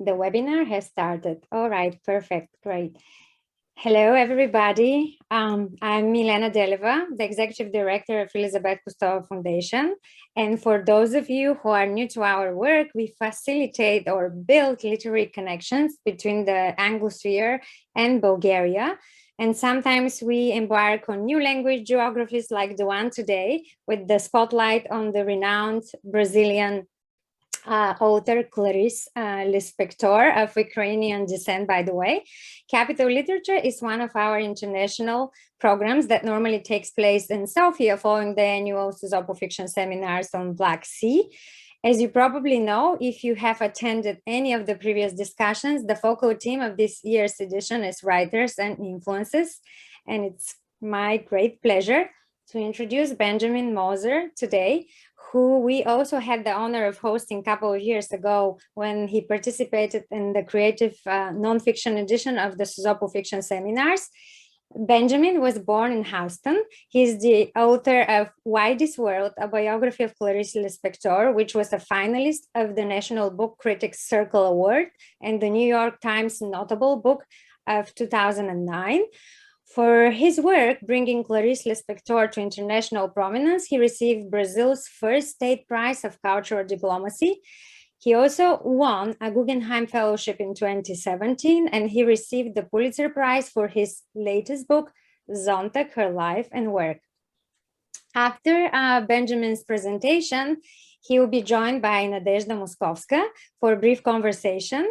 The webinar has started. All right, perfect, great. Hello, everybody. I'm Milena Deleva, the Executive Director of Elizabeth Kustova Foundation. And for those of you who are new to our work, we facilitate or build literary connections between the Anglosphere and Bulgaria. And sometimes we embark on new language geographies like the one today, with the spotlight on the renowned Brazilian author Clarice Lispector, of Ukrainian descent, by the way. CapitaLiterature is one of our international programs that normally takes place in Sofia following the annual Sozopol fiction seminars on Black Sea. As you probably know, if you have attended any of the previous discussions, the focal theme of this year's edition is writers and influences. And it's my great pleasure to introduce Benjamin Moser today, who we also had the honor of hosting a couple of years ago when he participated in the creative nonfiction edition of the Sozopol fiction seminars. Benjamin was born in Houston. He's the author of Why This World, a biography of Clarice Lispector, which was a finalist of the National Book Critics Circle Award and the New York Times Notable Book of 2009. For his work bringing Clarice Lispector to international prominence, he received Brazil's first state prize of cultural diplomacy. He also won a Guggenheim Fellowship in 2017, and he received the Pulitzer Prize for his latest book, Zonta, Her Life and Work. After Benjamin's presentation, he will be joined by Nadezhda Moskovska for a brief conversation.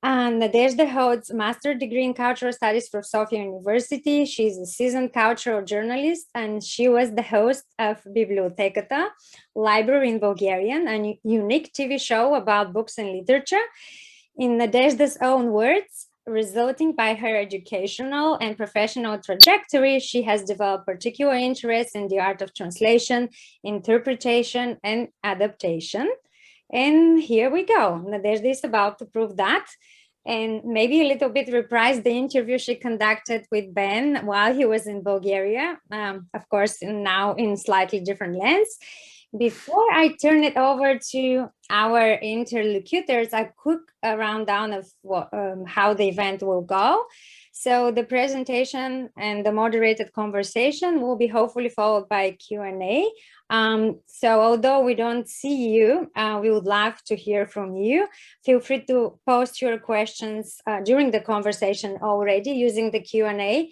Nadezhda holds a master's degree in cultural studies from Sofia University. She's a seasoned cultural journalist, and she was the host of Bibliotecata, Library in Bulgarian, a unique TV show about books and literature. In Nadezhda's own words, resulting by her educational and professional trajectory, she has developed particular interest in the art of translation, interpretation, and adaptation. And here we go. Nadezhda is about to prove that, and maybe a little bit reprise the interview she conducted with Ben while he was in Bulgaria, of course, now in slightly different lens. Before I turn it over to our interlocutors, a quick rundown of how the event will go. So the presentation and the moderated conversation will be hopefully followed by Q&A. So although we don't see you, we would love to hear from you. Feel free to post your questions during the conversation already using the Q&A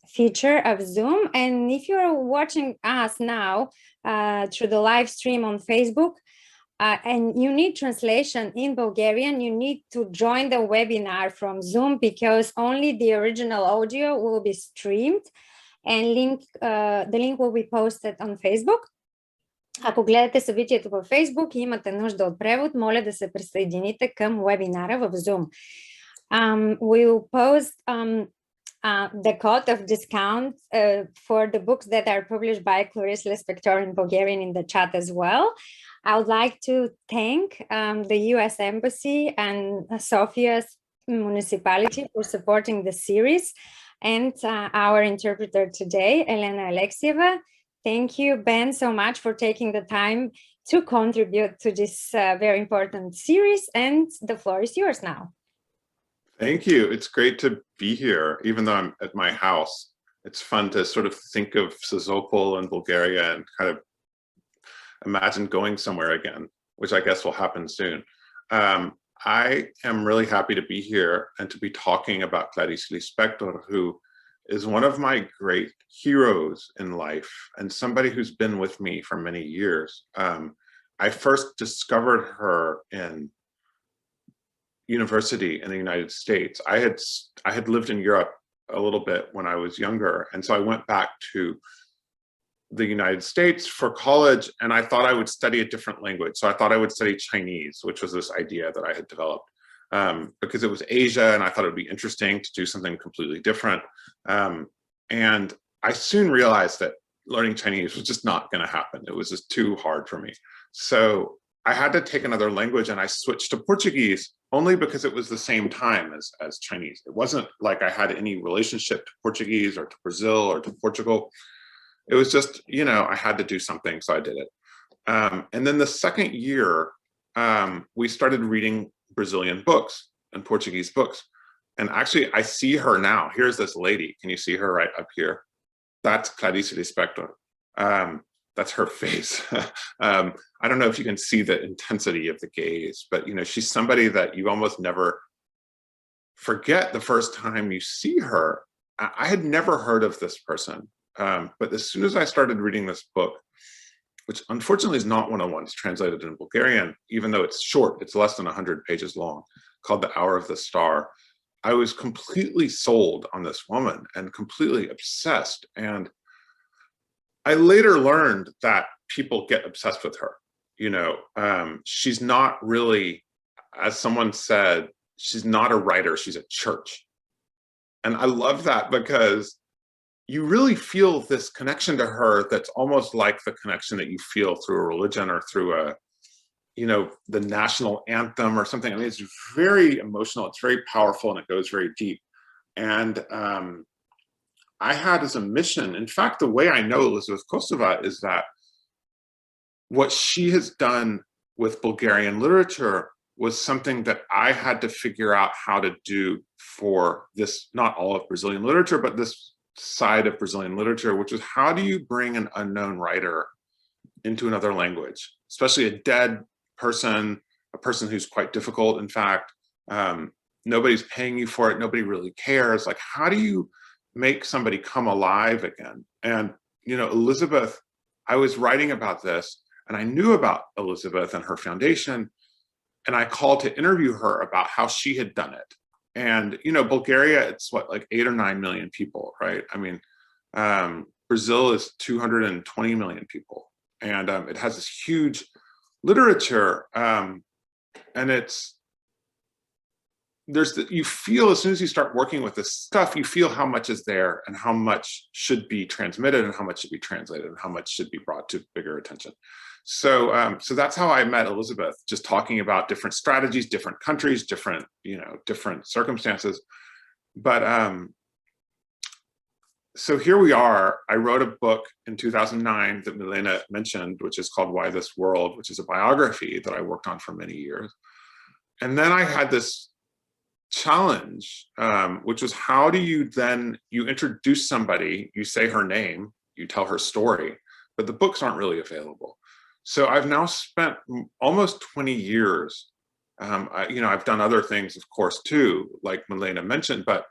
feature of Zoom. And if you're watching us now through the live stream on Facebook, and you need translation in Bulgarian, you need to join the webinar from Zoom, because only the original audio will be streamed, and the link will be posted on Facebook. Ако гледате събитието във Facebook и имате нужда от превод, моля да се присъедините към вебинара в Zoom. We will post the code of discount for the books that are published by Clarice Lispector in Bulgarian in the chat as well. I would like to thank the US Embassy and Sofia's municipality for supporting the series, and our interpreter today, Elena Alexieva. Thank you, Ben, so much for taking the time to contribute to this very important series, and the floor is yours now. Thank you. It's great to be here, even though I'm at my house. It's fun to sort of think of Sozopol and Bulgaria and kind of imagine going somewhere again, which I guess will happen soon. I am really happy to be here and to be talking about Clarice Lispector, who is one of my great heroes in life and somebody who's been with me for many years. I first discovered her in university in the United States. I had lived in Europe a little bit when I was younger, and so I went back to the United States for college, and I thought I would study a different language. So I thought I would study Chinese, which was this idea that I had developed because it was Asia, and I thought it would be interesting to do something completely different. And I soon realized that learning Chinese was just not going to happen. It was just too hard for me. So I had to take another language, and I switched to Portuguese only because it was the same time as Chinese. It wasn't like I had any relationship to Portuguese or to Brazil or to Portugal. It was just, you know, I had to do something, so I did it. And then the second year, we started reading Brazilian books and Portuguese books. And actually, I see her now. Here's this lady. Can you see her right up here? That's Clarice Lispector. That's her face. I don't know if you can see the intensity of the gaze, but she's somebody that you almost never forget the first time you see her. I had never heard of this person, but as soon as I started reading this book, which unfortunately is not one of the ones translated in Bulgarian, even though it's short, it's less than 100 pages long, called The Hour of the Star, I was completely sold on this woman and completely obsessed. And I later learned that people get obsessed with her. She's not really, as someone said, she's not a writer, she's a church. And I love that because you really feel this connection to her that's almost like the connection that you feel through a religion or through the national anthem or something. I mean, it's very emotional, it's very powerful, and it goes very deep. And I had as a mission, in fact, the way I know Elizabeth Kosova is that what she has done with Bulgarian literature was something that I had to figure out how to do for this, not all of Brazilian literature, but this side of Brazilian literature, which is how do you bring an unknown writer into another language, especially a dead person, a person who's quite difficult, in fact. Nobody's paying you for it, nobody really cares. Like, how do you make somebody come alive again? And Elizabeth, I was writing about this and I knew about Elizabeth and her foundation, and I called to interview her about how she had done it. And Bulgaria, it's what, like 8 or 9 million people, right? I mean, Brazil is 220 million people, and it has this huge literature, and you feel, as soon as you start working with this stuff, you feel how much is there and how much should be transmitted and how much should be translated and how much should be brought to bigger attention. So that's how I met Elizabeth, just talking about different strategies, different countries, different circumstances. But so here we are. I wrote a book in 2009 that Milena mentioned, which is called Why This World, which is a biography that I worked on for many years. And then I had this challenge, which was, how do you introduce somebody, you say her name, you tell her story, but the books aren't really available. So I've now spent almost 20 years. I've done other things, of course, too, like Milena mentioned, but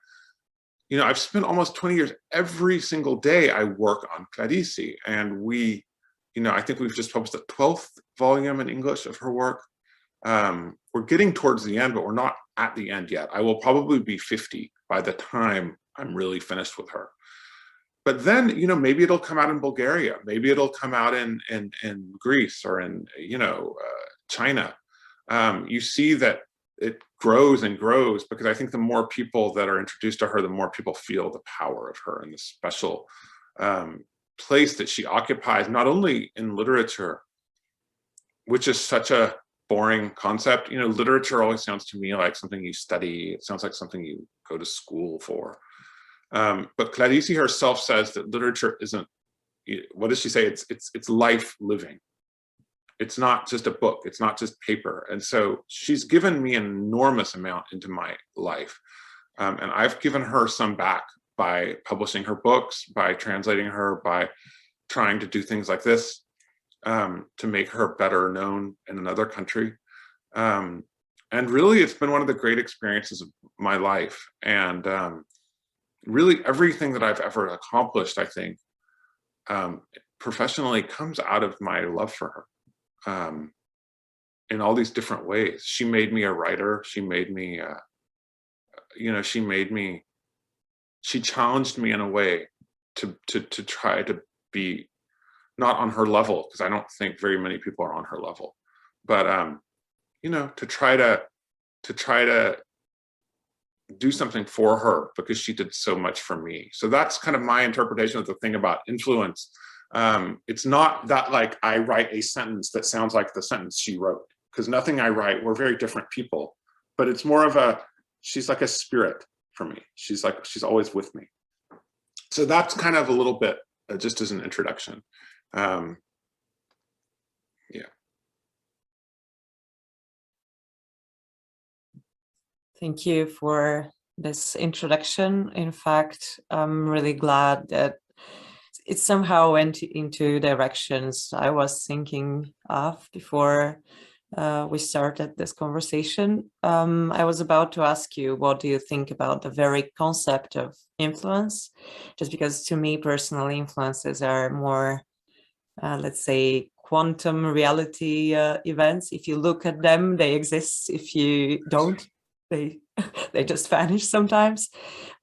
I've spent almost 20 years. Every single day I work on Clarissy, and I think we've just published the 12th volume in English of her work. We're getting towards the end, but we're not at the end yet. I will probably be 50 by the time I'm really finished with her. But then, maybe it'll come out in Bulgaria. Maybe it'll come out in Greece or in, China. You see that it grows and grows, because I think the more people that are introduced to her, the more people feel the power of her and the special place that she occupies, not only in literature, which is such a boring concept. Literature always sounds to me like something you study. It sounds like something you go to school for. But Clarissy herself says that literature isn't, what does she say? It's life living. It's not just a book, it's not just paper. And so she's given me an enormous amount into my life. And I've given her some back by publishing her books, by translating her, by trying to do things like this, to make her better known in another country. And really, it's been one of the great experiences of my life. And really everything that I've ever accomplished, I think, professionally comes out of my love for her, in all these different ways. She made me a writer. She made me, she challenged me in a way to try to be not on her level, because I don't think very many people are on her level, but to try to do something for her, because she did so much for me. So that's kind of my interpretation of the thing about influence. It's not that like I write a sentence that sounds like the sentence she wrote, because nothing I write, we're very different people, but it's more of she's like a spirit for me. She's always with me. So that's kind of a little bit, just as an introduction. Yeah. Thank you for this introduction. In fact, I'm really glad that it somehow went into directions I was thinking of before we started this conversation. I was about to ask you, what do you think about the very concept of influence? Just because to me personally, influences are more, let's say, quantum reality events. If you look at them, they exist. If you don't, they they just vanish sometimes.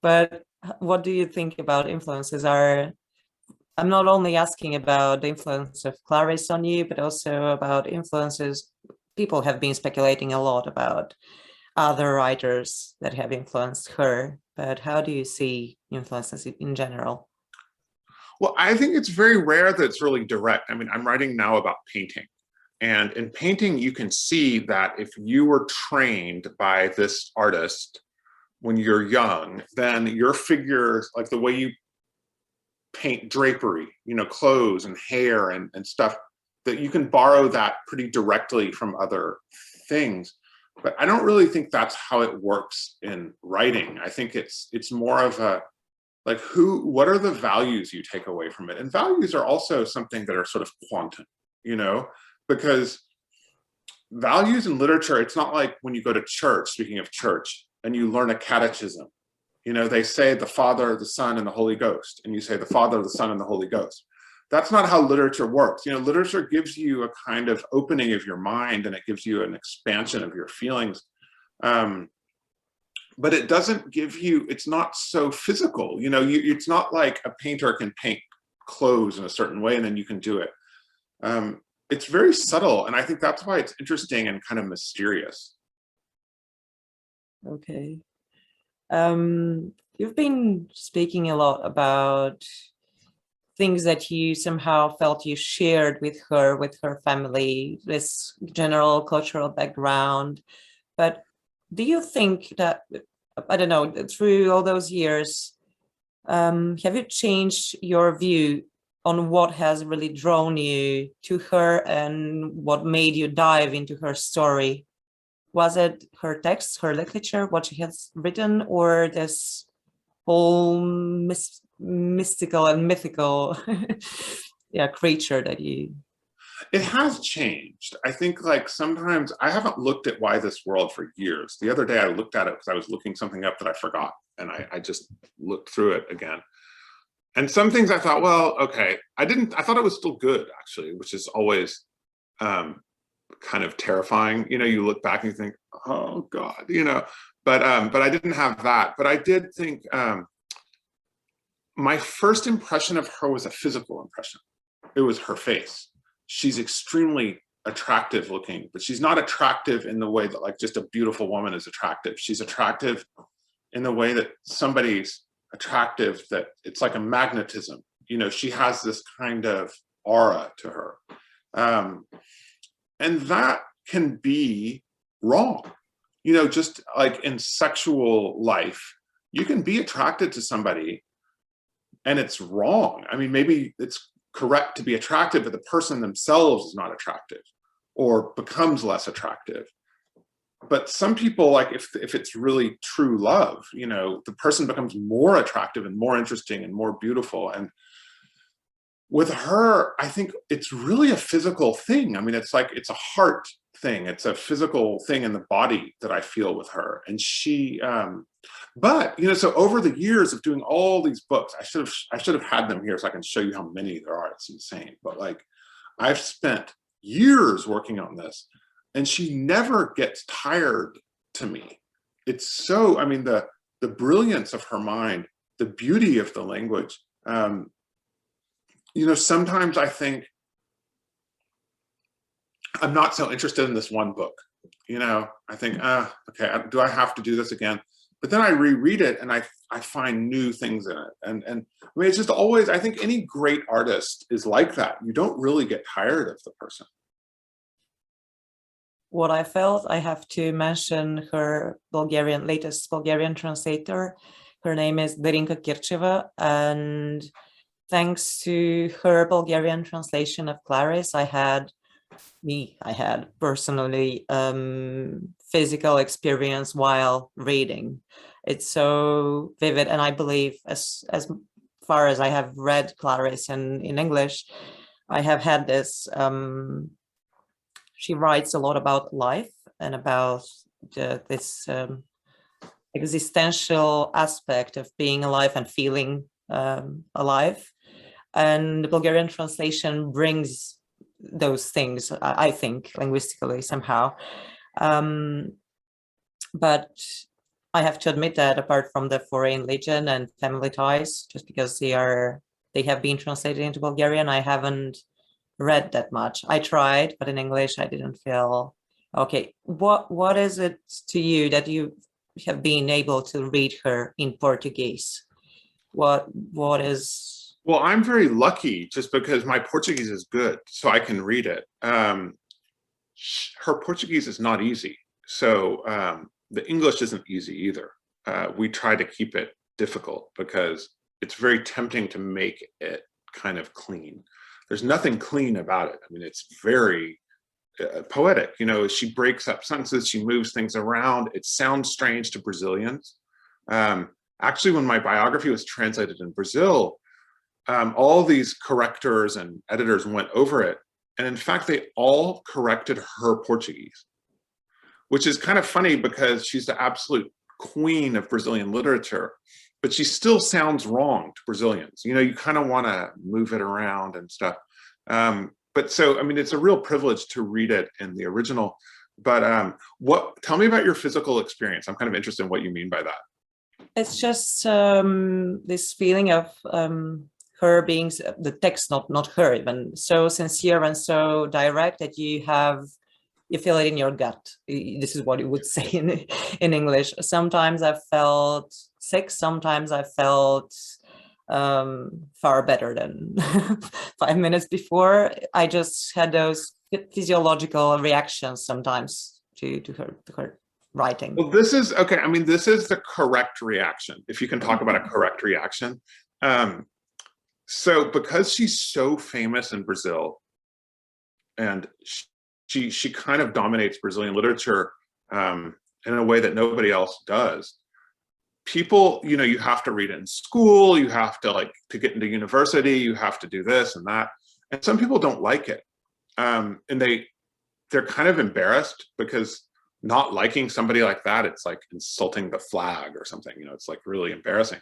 But what do you think about influences? I'm not only asking about the influence of Clarice on you, but also about influences. People have been speculating a lot about other writers that have influenced her, but how do you see influences in general? Well, I think it's very rare that it's really direct. I mean, I'm writing now about painting. And in painting, you can see that if you were trained by this artist when you're young, then your figures, like the way you paint drapery, you know, clothes and hair and stuff, that you can borrow that pretty directly from other things. But I don't really think that's how it works in writing. I think it's more of a, like, what are the values you take away from it? And values are also something that are sort of quantum, you know, because values in literature, it's not like when you go to church, speaking of church, and you learn a catechism. You know, they say the Father, the Son, and the Holy Ghost, and you say the Father, the Son, and the Holy Ghost. That's not how literature works. You know, literature gives you a kind of opening of your mind, and it gives you an expansion of your feelings. But it doesn't give you, it's not so physical. You know, it's not like a painter can paint clothes in a certain way and then you can do it. It's very subtle, and I think that's why it's interesting and kind of mysterious. Okay. You've been speaking a lot about things that you somehow felt you shared with her family, this general cultural background. But do you think that, I don't know, through all those years, have you changed your view on what has really drawn you to her and what made you dive into her story? Was it her text, her literature, what she has written, or this whole mystical and mythical creature that you... It has changed. I think, like, sometimes I haven't looked at Why This World for years. The other day I looked at it because I was looking something up that I forgot, and I just looked through it again. And some things I thought, well, okay, I thought it was still good, actually, which is always kind of terrifying. You know, you look back and you think, oh God, you know, but I didn't have that. But I did think my first impression of her was a physical impression. It was her face. She's extremely attractive looking, but she's not attractive in the way that, like, just a beautiful woman is attractive. She's attractive in the way that somebody's attractive, that it's like a magnetism. You know, she has this kind of aura to her. And that can be wrong. You know, just like in sexual life, you can be attracted to somebody and it's wrong. I mean, maybe it's correct to be attractive, but the person themselves is not attractive or becomes less attractive. But some people, like, if it's really true love, you know, the person becomes more attractive and more interesting and more beautiful. And with her, I think it's really a physical thing. I mean, it's like, it's a heart thing. It's a physical thing in the body that I feel with her. And she, but, you know, so over the years of doing all these books, I should have had them here so I can show you how many there are. It's insane. But, like, I've spent years working on this, and she never gets tired to me. It's so, I mean, the brilliance of her mind, the beauty of the language. You know, sometimes I think I'm not so interested in this one book. You know, I think, okay, do I have to do this again? But then I reread it and I find new things in it. And I mean, it's just always, I think any great artist is like that. You don't really get tired of the person. What I felt, I have to mention her latest Bulgarian translator. Her name is Darinka Kircheva, and thanks to her Bulgarian translation of Clarice, I had I had personally physical experience while reading. It's so vivid, and I believe as far as I have read Clarice in English, I have had this. She writes a lot about life and about this existential aspect of being alive and feeling alive. And the Bulgarian translation brings those things, I think, linguistically somehow. But I have to admit that apart from the Foreign Legion and Family Ties, just because they have been translated into Bulgarian, I haven't read that much. I tried, but in English I didn't feel okay. What is it to you that you have been able to read her in Portuguese? What is... Well, I'm very lucky just because my Portuguese is good, so I can read it. Her Portuguese is not easy, so the English isn't easy either. We try to keep it difficult because it's very tempting to make it kind of clean. There's nothing clean about it. I mean, it's very poetic. You know, she breaks up sentences, she moves things around. It sounds strange to Brazilians. Actually, when my biography was translated in Brazil, all these correctors and editors went over it. And in fact, they all corrected her Portuguese, which is kind of funny because she's the absolute queen of Brazilian literature, but she still sounds wrong to Brazilians. You know, you kind of want to move it around and stuff. But so, I mean, it's a real privilege to read it in the original. But tell me about your physical experience. I'm kind of interested in what you mean by that. It's just this feeling of her being, the text, not her, even so sincere and so direct that you feel it in your gut. This is what you would say in English. Sometimes I felt sick, sometimes I felt far better than 5 minutes before. I just had those physiological reactions sometimes to her writing. Well, this is okay. I mean, this is the correct reaction, if you can talk about a correct reaction. So because she's so famous in Brazil, and she kind of dominates Brazilian literature in a way that nobody else does. People, you know, you have to read it in school, you have to to get into university, you have to do this and that. And some people don't like it. And they're kind of embarrassed because not liking somebody like that, it's like insulting the flag or something, you know, it's like really embarrassing.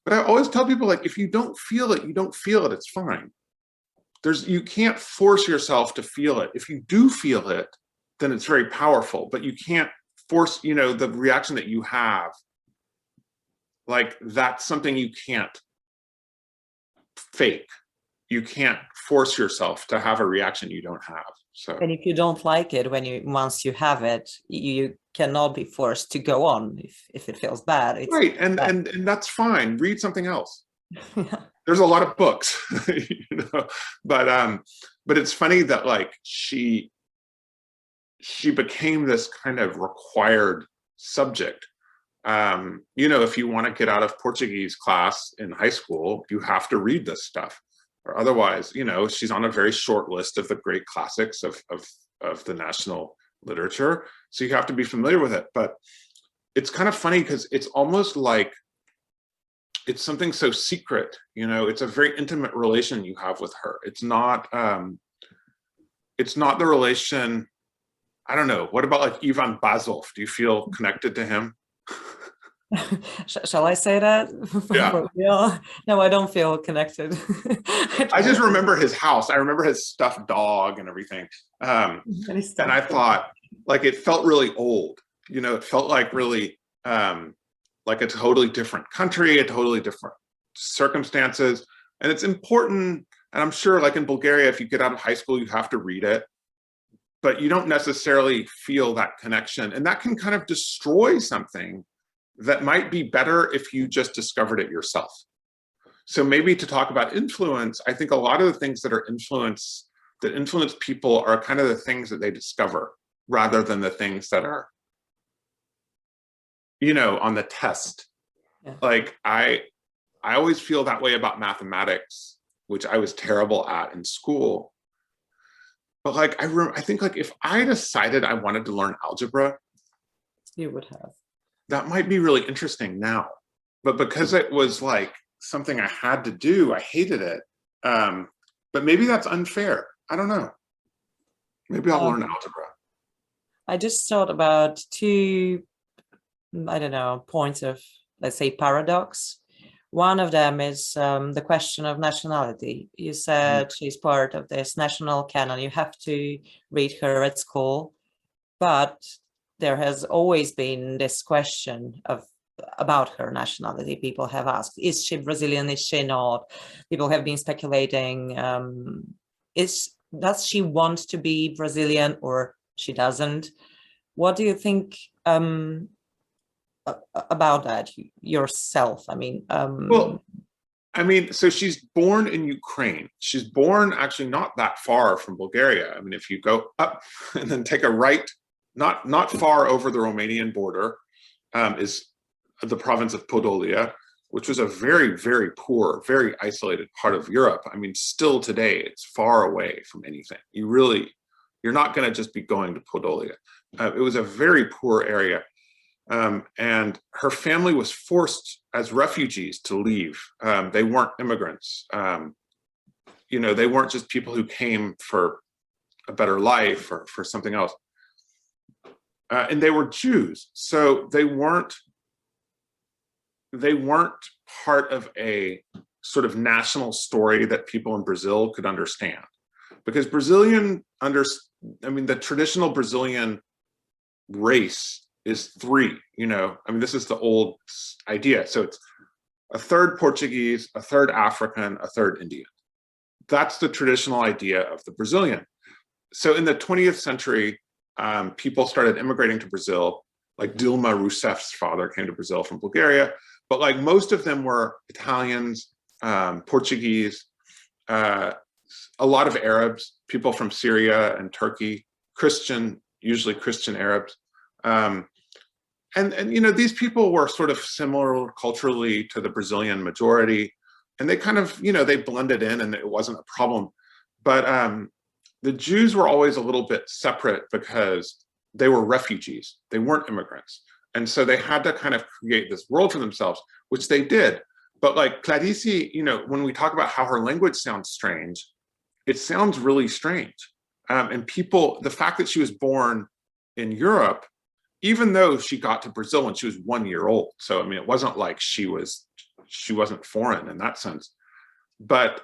But I always tell people, like, if you don't feel it, you don't feel it, it's fine. You can't force yourself to feel it. If you do feel it, then it's very powerful, but you can't force, you know, the reaction that you have, like, that's something you can't fake. You can't force yourself to have a reaction you don't have. So, and if you don't like it, once you have it, you cannot be forced to go on if it feels bad. It's right, and bad. and that's fine. Read something else. Yeah. There's a lot of books, you know, but it's funny that like she became this kind of required subject. You know, if you want to get out of Portuguese class in high school, you have to read this stuff, or otherwise, you know, she's on a very short list of the great classics of the national literature. So you have to be familiar with it. But it's kind of funny because it's almost like it's something so secret, you know, it's a very intimate relation you have with her. It's not the relation, I don't know, what about like Ivan Bazov? Do you feel connected to him? Shall I say that? Yeah. No, I don't feel connected. I just remember his house. I remember his stuffed dog and everything. And I thought, like, it felt really old. You know, it felt like really like a totally different country, a totally different circumstances. And it's important. And I'm sure, like in Bulgaria, if you get out of high school, you have to read it. But you don't necessarily feel that connection. And that can kind of destroy something that might be better if you just discovered it yourself. So maybe to talk about influence, I think a lot of the things that influence people are kind of the things that they discover rather than the things that are, you know, on the test. Yeah. Like I always feel that way about mathematics, which I was terrible at in school. But like, I think like if I decided I wanted to learn algebra, You would have. that might be really interesting now. But because it was like something I had to do, I hated it. But maybe that's unfair. I don't know. Maybe I'll learn algebra. I just thought about two, I don't know, points of, let's say, paradox. One of them is the question of nationality. You said she's part of this national canon. You have to read her at school, but there has always been this question about her nationality. People have asked, is she Brazilian? Is she not? People have been speculating, does she want to be Brazilian or she doesn't? What do you think about that yourself? I mean, Well, I mean, so she's born in Ukraine. She's born actually not that far from Bulgaria. I mean, if you go up and then take a right, not far over the Romanian border, is the province of Podolia, which was a very, very poor, very isolated part of Europe. I mean, still today, it's far away from anything. You're not going to just be going to Podolia. It was a very poor area. And her family was forced as refugees to leave. They weren't immigrants. You know, they weren't just people who came for a better life or for something else. And they were Jews, so they weren't part of a sort of national story that people in Brazil could understand. Because I mean, the traditional Brazilian race is three, you know, I mean, this is the old idea. So it's a third Portuguese, a third African, a third Indian. That's the traditional idea of the Brazilian. So in the 20th century, people started immigrating to Brazil, like Dilma Rousseff's father came to Brazil from Bulgaria, but like most of them were Italians, Portuguese, a lot of Arabs, people from Syria and Turkey, usually Christian Arabs. And you know, these people were sort of similar culturally to the Brazilian majority, and they kind of, you know, they blended in and it wasn't a problem. But the Jews were always a little bit separate because they were refugees. They weren't immigrants. And so they had to kind of create this world for themselves, which they did. But like Clarissy, you know, when we talk about how her language sounds strange, it sounds really strange. And people, the fact that she was born in Europe, even though she got to Brazil when she was 1 year old. So, I mean, it wasn't like she wasn't foreign in that sense. But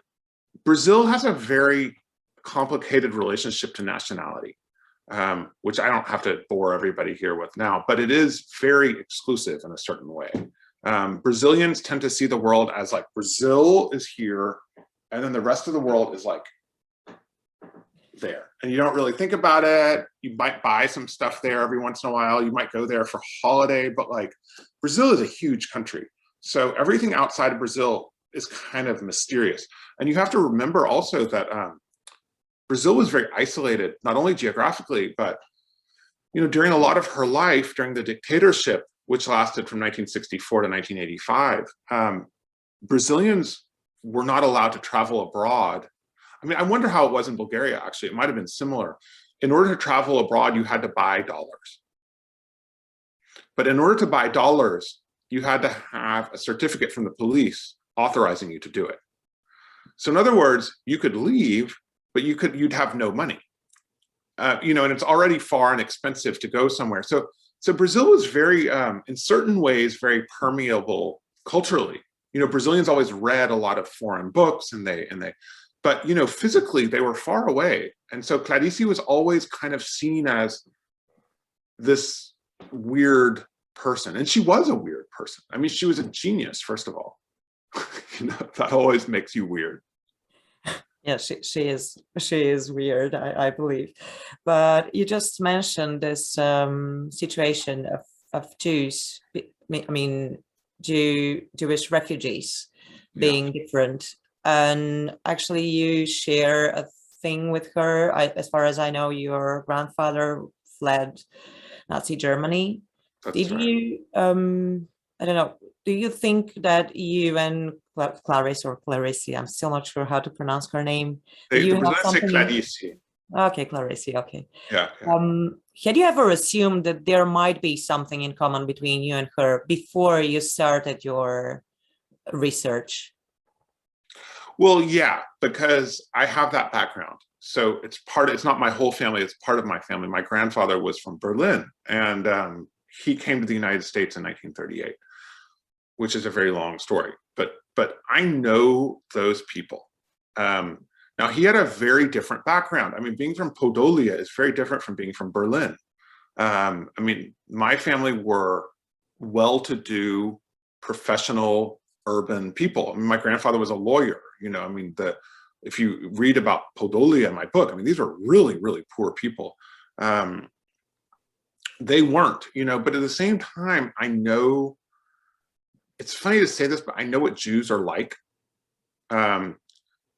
Brazil has a very complicated relationship to nationality, which I don't have to bore everybody here with now, but it is very exclusive in a certain way. Brazilians tend to see the world as like, Brazil is here, and then the rest of the world is like there. And you don't really think about it. You might buy some stuff there every once in a while. You might go there for holiday, but like Brazil is a huge country. So everything outside of Brazil is kind of mysterious. And you have to remember also that Brazil was very isolated, not only geographically, but, you know, during a lot of her life, during the dictatorship, which lasted from 1964 to 1985, Brazilians were not allowed to travel abroad. I mean, I wonder how it was in Bulgaria, actually. It might have been similar. In order to travel abroad, you had to buy dollars. But in order to buy dollars, you had to have a certificate from the police authorizing you to do it. So in other words, you could leave, but you'd have no money. You know, and it's already far and expensive to go somewhere. So Brazil was very, in certain ways, very permeable culturally. You know, Brazilians always read a lot of foreign books, but you know, physically they were far away. And so Clarissy was always kind of seen as this weird person. And she was a weird person. I mean, she was a genius, first of all. You know, that always makes you weird. Yeah, she is weird, I believe. But you just mentioned this situation of Jews, I mean, Jewish refugees being different. And actually you share a thing with her. As far as I know, your grandfather fled Nazi Germany. That's right. You, I don't know, do you think that you and Clarice or Clarissy, I'm still not sure how to pronounce her name. They you have say something Clarissy. Okay, Clarissy, okay. Yeah, yeah. Had you ever assumed that there might be something in common between you and her before you started your research? Well, yeah, because I have that background. So it's not my whole family, it's part of my family. My grandfather was from Berlin, and he came to the United States in 1938, which is a very long story. But I know those people. Now, he had a very different background. I mean, being from Podolia is very different from being from Berlin. I mean, my family were well-to-do, professional, urban people. I mean, my grandfather was a lawyer. You know, I mean, if you read about Podolia in my book, I mean, these are really, really poor people. They weren't, you know, but at the same time, I know, it's funny to say this, but I know what Jews are like.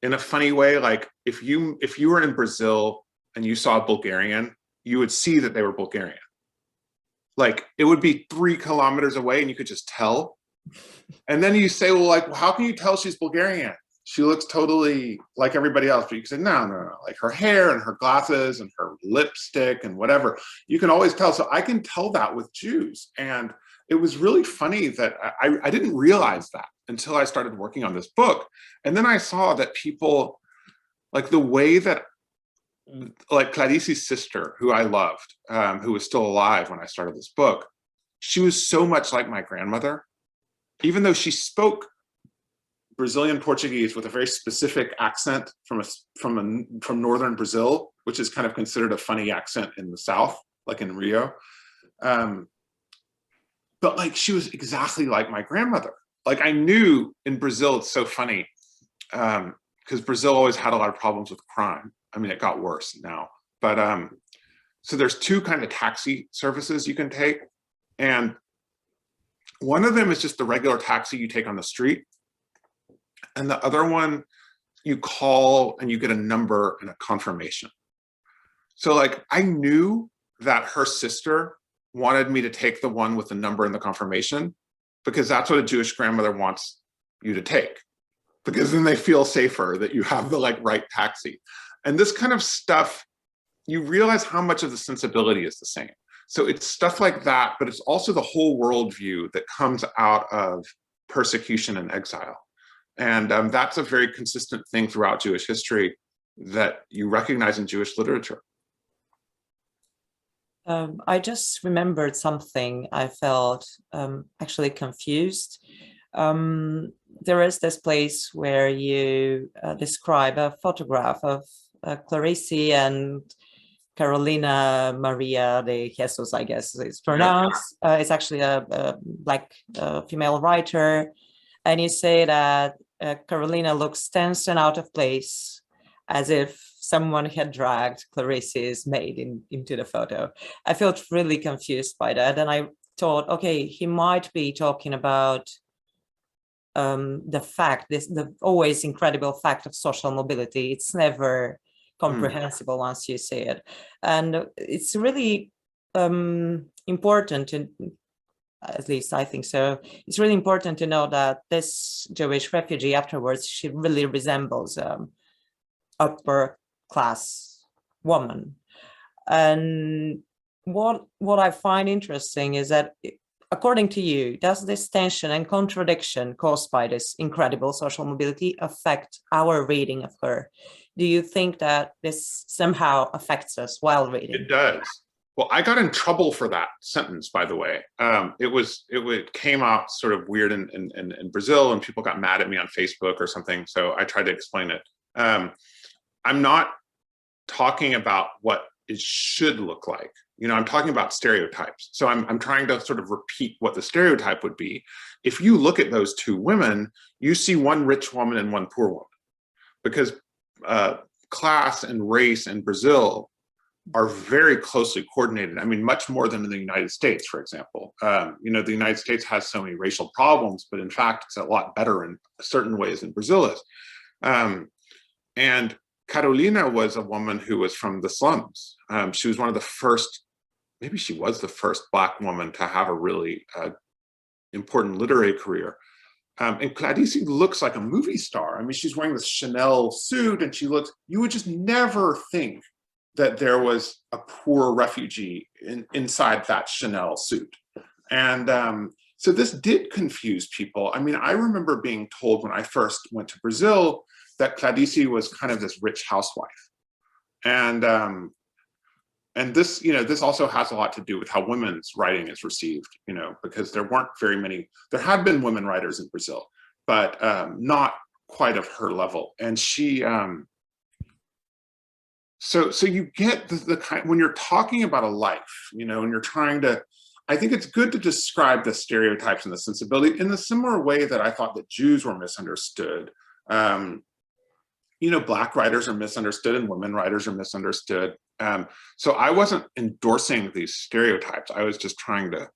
In a funny way, like if you were in Brazil and you saw a Bulgarian, you would see that they were Bulgarian. Like it would be 3 kilometers away and you could just tell. And then you say, well, like, well, how can you tell she's Bulgarian? She looks totally like everybody else. But you can say, no, like her hair and her glasses and her lipstick and whatever. You can always tell. So I can tell that with Jews. And it was really funny that I didn't realize that until I started working on this book. And then I saw that people, like the way that, like Clarissy's sister, who I loved, who was still alive when I started this book, she was so much like my grandmother, even though she spoke Brazilian Portuguese with a very specific accent from northern Brazil, which is kind of considered a funny accent in the South, like in Rio. But like she was exactly like my grandmother. Like I knew in Brazil, it's so funny, because Brazil always had a lot of problems with crime. I mean, it got worse now. But so there's 2 kind of taxi services you can take. And one of them is just the regular taxi you take on the street. And the other one, you call and you get a number and a confirmation. So like I knew that her sister wanted me to take the one with the number and the confirmation, because that's what a Jewish grandmother wants you to take, because then they feel safer that you have the like right taxi. And this kind of stuff, you realize how much of the sensibility is the same. So it's stuff like that, but it's also the whole worldview that comes out of persecution and exile. And that's a very consistent thing throughout Jewish history that you recognize in Jewish literature. I just remembered something. I felt actually confused. There is this place where you describe a photograph of Clarissy and Carolina Maria de Jesus, I guess it's pronounced. It's actually a Black female writer. And you say that Carolina looks tense and out of place, as if someone had dragged Clarissy's maid into the photo. I felt really confused by that. And I thought, okay, he might be talking about the always incredible fact of social mobility. It's never comprehensible once you see it. And it's really important to, at least I think so, it's really important to know that this Jewish refugee afterwards, she really resembles upper class woman. And what I find interesting is that, according to you, does this tension and contradiction caused by this incredible social mobility affect our reading of her? Do you think that this somehow affects us while reading? It does. Well, I got in trouble for that sentence, by the way. It came out sort of weird in Brazil, and people got mad at me on Facebook or something. So I tried to explain it. I'm not talking about what it should look like. You know, I'm talking about stereotypes. So I'm trying to sort of repeat what the stereotype would be. If you look at those 2 women, you see one rich woman and one poor woman, because class and race in Brazil are very closely coordinated. I mean, much more than in the United States, for example. You know, the United States has so many racial problems, but in fact, it's a lot better in certain ways than Brazil is. And Carolina was a woman who was from the slums. She was one of the first, maybe she was the first Black woman to have a really important literary career. And Clarissy looks like a movie star. I mean, she's wearing this Chanel suit and she looks, you would just never think that there was a poor refugee inside that Chanel suit. And so this did confuse people. I mean, I remember being told when I first went to Brazil that Clarissy was kind of this rich housewife. And this, this also has a lot to do with how women's writing is received, because there weren't very many, there had been women writers in Brazil, but not quite of her level. And she, so you get the kind, when you're talking about a life, and you're trying to, I think it's good to describe the stereotypes and the sensibility in the similar way that I thought that Jews were misunderstood. Black writers are misunderstood and women writers are misunderstood. So I wasn't endorsing these stereotypes. I was just trying to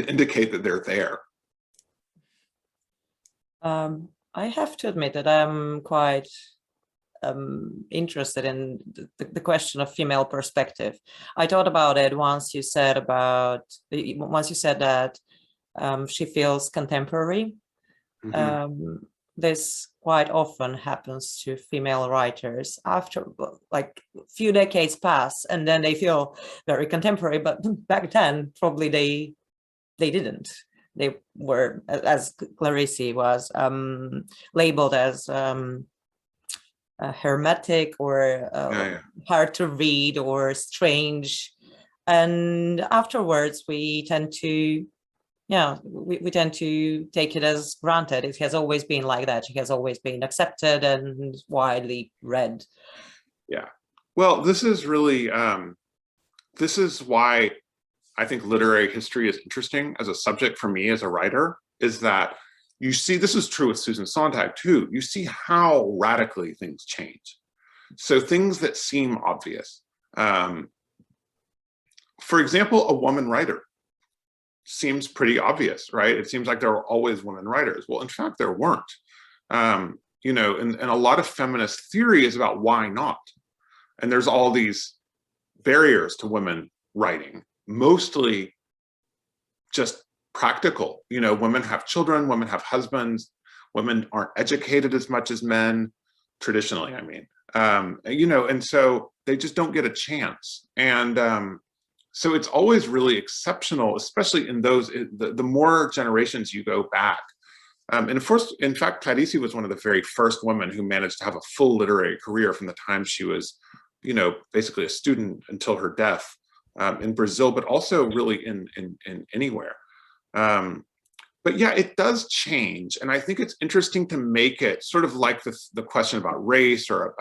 indicate that they're there. I have to admit that I'm quite interested in the question of female perspective. I thought about it once you said that she feels contemporary. Mm-hmm. This quite often happens to female writers after like a few decades pass and then they feel very contemporary, but back then probably they didn't. They were, as Clarissy was, labeled as hermetic or hard to read or strange. And afterwards we tend to we tend to take it as granted. It has always been like that. It has always been accepted and widely read. Yeah. Well, this is really, this is why I think literary history is interesting as a subject for me as a writer, is that you see, this is true with Susan Sontag too, you see how radically things change. So things that seem obvious. For example, a woman writer seems pretty obvious, right? It seems like there were always women writers. Well, in fact, there weren't. And a lot of feminist theory is about why not. And there's all these barriers to women writing, mostly just practical. Women have children, women have husbands, women aren't educated as much as men, traditionally, I mean. And so they just don't get a chance. And so it's always really exceptional, especially in those, the more generations you go back. And of course, in fact, Clarissy was one of the very first women who managed to have a full literary career from the time she was, basically a student until her death in Brazil, but also really in anywhere. But yeah, it does change. And I think it's interesting to make it sort of like the question about race or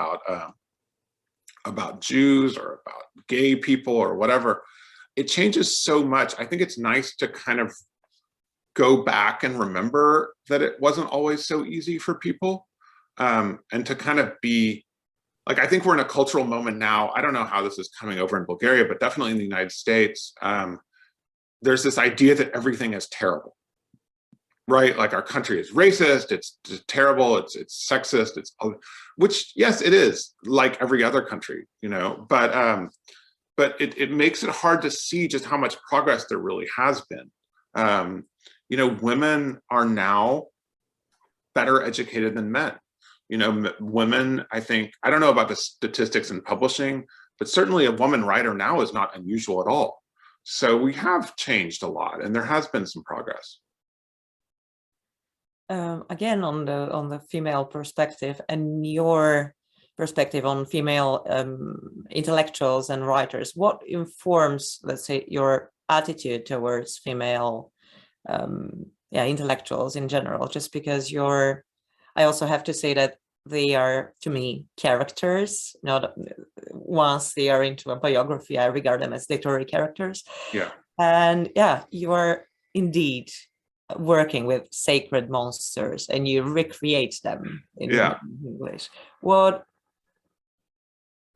about Jews or about gay people or whatever. It changes so much. I think it's nice to kind of go back and remember that it wasn't always so easy for people, and to kind of be like, I think we're in a cultural moment now. I don't know how this is coming over in Bulgaria, but definitely in the United States, there's this idea that everything is terrible, right? Like our country is racist, it's terrible, it's sexist, which yes, it is, like every other country, but it makes it hard to see just how much progress there really has been. Women are now better educated than men. Women, I think, I don't know about the statistics in publishing, but certainly a woman writer now is not unusual at all. So we have changed a lot and there has been some progress. Again, on the female perspective and your perspective on female intellectuals and writers, what informs, let's say, your attitude towards female intellectuals in general? Just because I also have to say that they are, to me, characters. Not once they are into a biography, I regard them as literary characters. Yeah. And you are indeed working with sacred monsters and you recreate them in English. What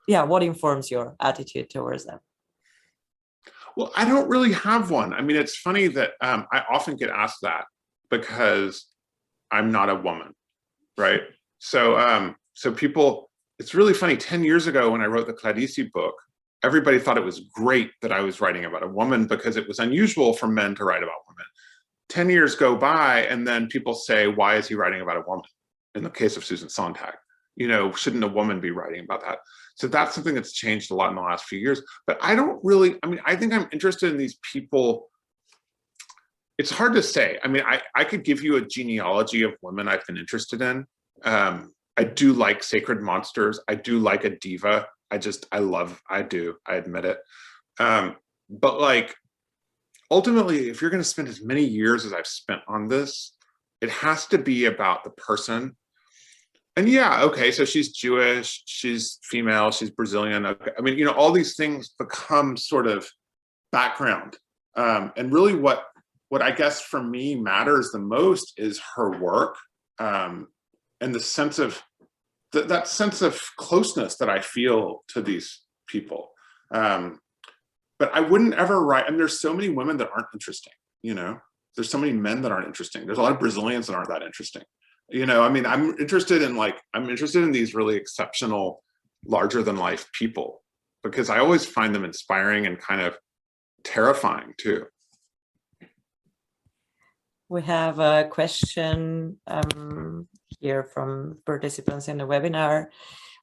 informs your attitude towards them? Well, I don't really have one. I mean, it's funny that I often get asked that because I'm not a woman, right? So people, it's really funny. 10 years ago when I wrote the Clarissy book, everybody thought it was great that I was writing about a woman because it was unusual for men to write about women. 10 years go by and then people say, why is he writing about a woman? In the case of Susan Sontag, shouldn't a woman be writing about that? So that's something that's changed a lot in the last few years. But I don't really, I mean, I think I'm interested in these people. It's hard to say. I mean, I could give you a genealogy of women I've been interested in. I do like sacred monsters. I do like a diva. I admit it. But like, ultimately, if you're going to spend as many years as I've spent on this, it has to be about the person. And yeah, okay, so she's Jewish, she's female, she's Brazilian. Okay. I mean, you know, all these things become sort of background. And really what I guess for me matters the most is her work, and the sense of, that sense of closeness that I feel to these people. But I wouldn't ever write, and there's so many women that aren't interesting, you know? There's so many men that aren't interesting. There's a lot of Brazilians that aren't that interesting. You know, I mean, I'm interested in these really exceptional, larger than life people, because I always find them inspiring and kind of terrifying too. We have a question here from participants in the webinar.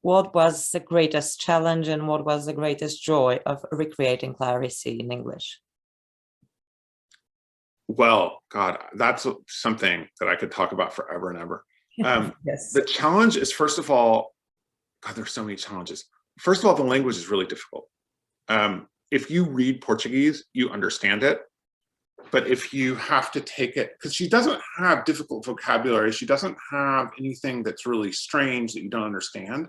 What was the greatest challenge and what was the greatest joy of recreating Clarissy in English? Well, God, that's something that I could talk about forever and ever. Yes. The challenge is, first of all, God, there's so many challenges. First of all, the language is really difficult. If you read Portuguese, you understand it. But if you have to take it, because she doesn't have difficult vocabulary, she doesn't have anything that's really strange that you don't understand,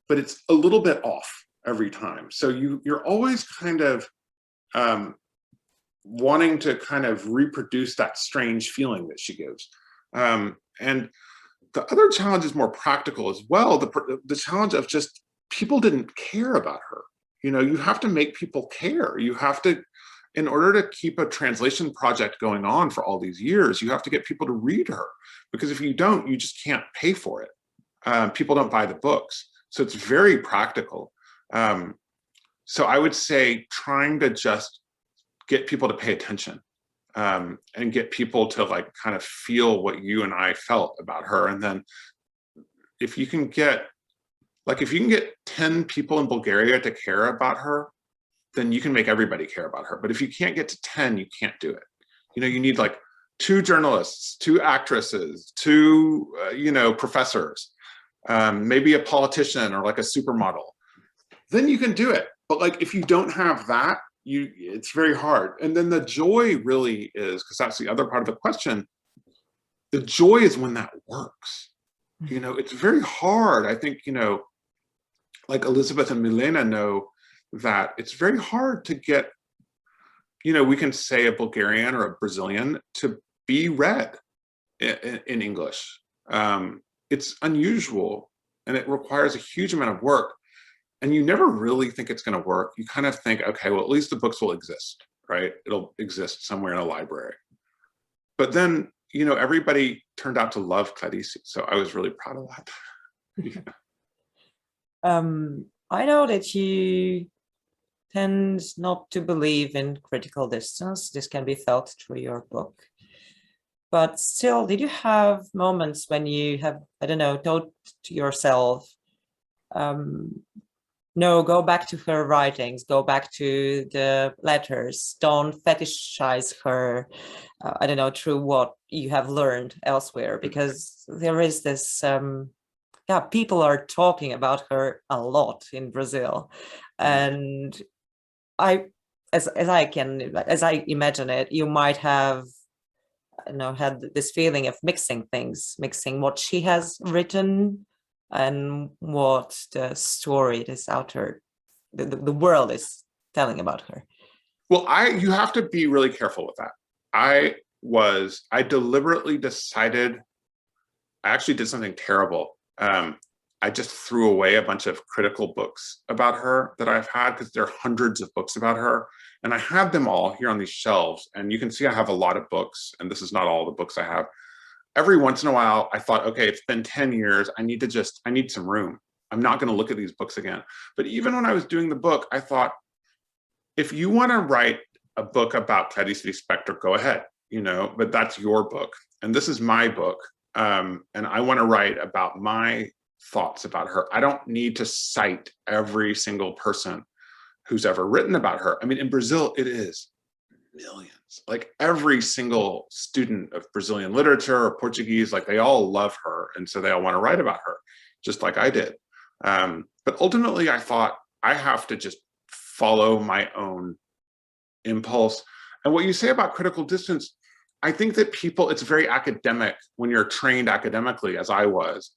but it's a little bit off every time. So you're always kind of wanting to kind of reproduce that strange feeling that she gives. And the other challenge is more practical as well. The challenge of just people didn't care about her. You know, you have to make people care. You have to, in order to keep a translation project going on for all these years, you have to get people to read her, because if you don't, you just can't pay for it. People don't buy the books. So it's very practical. So I would say trying to just get people to pay attention, and get people to like kind of feel what you and I felt about her. And then if you can get 10 people in Bulgaria to care about her, then you can make everybody care about her. But if you can't get to 10, you can't do it. You know, you need like 2 journalists, 2 actresses, 2, you know, professors, maybe a politician or like a supermodel. Then you can do it. But like, if you don't have that, it's very hard. And then the joy really is, because that's the other part of the question, the joy is when that works. You know, it's very hard. I think, you know, like Elizabeth and Milena know that it's very hard to get, you know, we can say a Bulgarian or a Brazilian to be read in English. It's unusual and it requires a huge amount of work. And you never really think it's going to work. You kind of think, okay, well, at least the books will exist, right? It'll exist somewhere in a library. But then, you know, everybody turned out to love Clarissy. So I was really proud of that. Yeah. I know that you tend not to believe in critical distance. This can be felt through your book. But still, did you have moments when you have, I don't know, told to yourself, no, go back to her writings, go back to the letters, don't fetishize her, I don't know, through what you have learned elsewhere, because there is this, yeah, people are talking about her a lot in Brazil. And as I imagine it, you might have, you know, had this feeling of mixing things, mixing what she has written and what the story this outer, the world is telling about her. Well, you have to be really careful with that. I deliberately decided, I actually did something terrible. I just threw away a bunch of critical books about her that I've had, because there are hundreds of books about her. And I have them all here on these shelves. And you can see I have a lot of books, and this is not all the books I have. Every once in a while, I thought, okay, it's been 10 years. I need some room. I'm not going to look at these books again. But even when I was doing the book, I thought, if you want to write a book about Clarice Lispector, go ahead, you know, but that's your book. And this is my book. And I want to write about my thoughts about her. I don't need to cite every single person who's ever written about her. I mean, in Brazil, it is millions. Like every single student of Brazilian literature or Portuguese, like they all love her. And so they all want to write about her, just like I did. But ultimately, I thought I have to just follow my own impulse. And what you say about critical distance, I think that people, it's very academic when you're trained academically, as I was.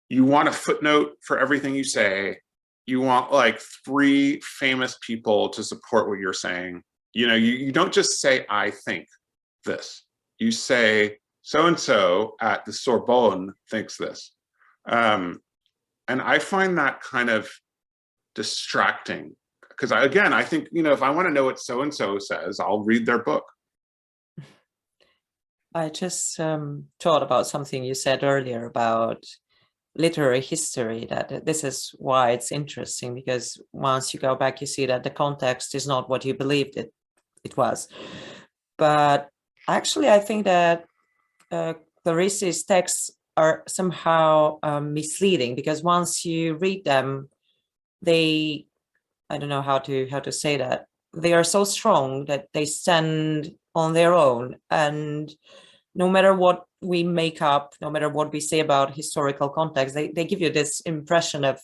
You want a footnote for everything you say. You want like 3 famous people to support what you're saying. You know, you don't just say, I think this. You say, so-and-so at the Sorbonne thinks this. And I find that kind of distracting because again, I think, you know, if I want to know what so-and-so says, I'll read their book. I just thought about something you said earlier about literary history, that this is why it's interesting, because once you go back, you see that the context is not what you believed it was. But actually, I think that Clarissy's texts are somehow misleading, because once you read them, they, I don't know how to say that, they are so strong that they stand on their own, and no matter what we make up, no matter what we say about historical context, they give you this impression of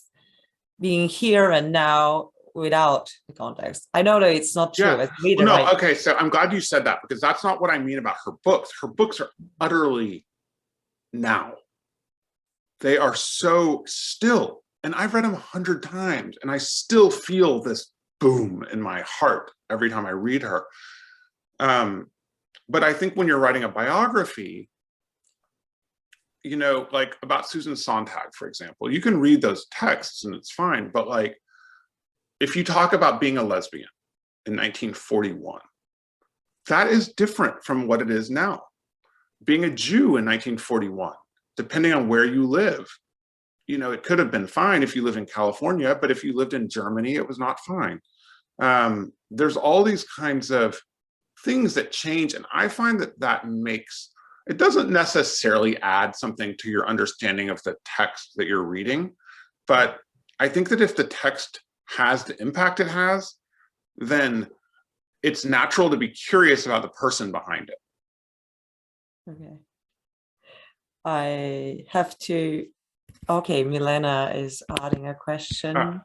being here and now without the context. I know that it's not true. Yeah. As a reader, Well, no, okay, so I'm glad you said that, because that's not what I mean about her books. Her books are utterly now. They are so still, and I've read them 100 times, and I still feel this boom in my heart every time I read her. But I think when you're writing a biography, you know, like about Susan Sontag, for example, you can read those texts and it's fine. But like, if you talk about being a lesbian in 1941, that is different from what it is now. Being a Jew in 1941, depending on where you live, you know, it could have been fine if you live in California, but if you lived in Germany, it was not fine. There's all these kinds of things that change. And I find that that makes, it doesn't necessarily add something to your understanding of the text that you're reading. But I think that if the text has the impact it has, then it's natural to be curious about the person behind it. okay. I have to, okay, Milena is adding a question.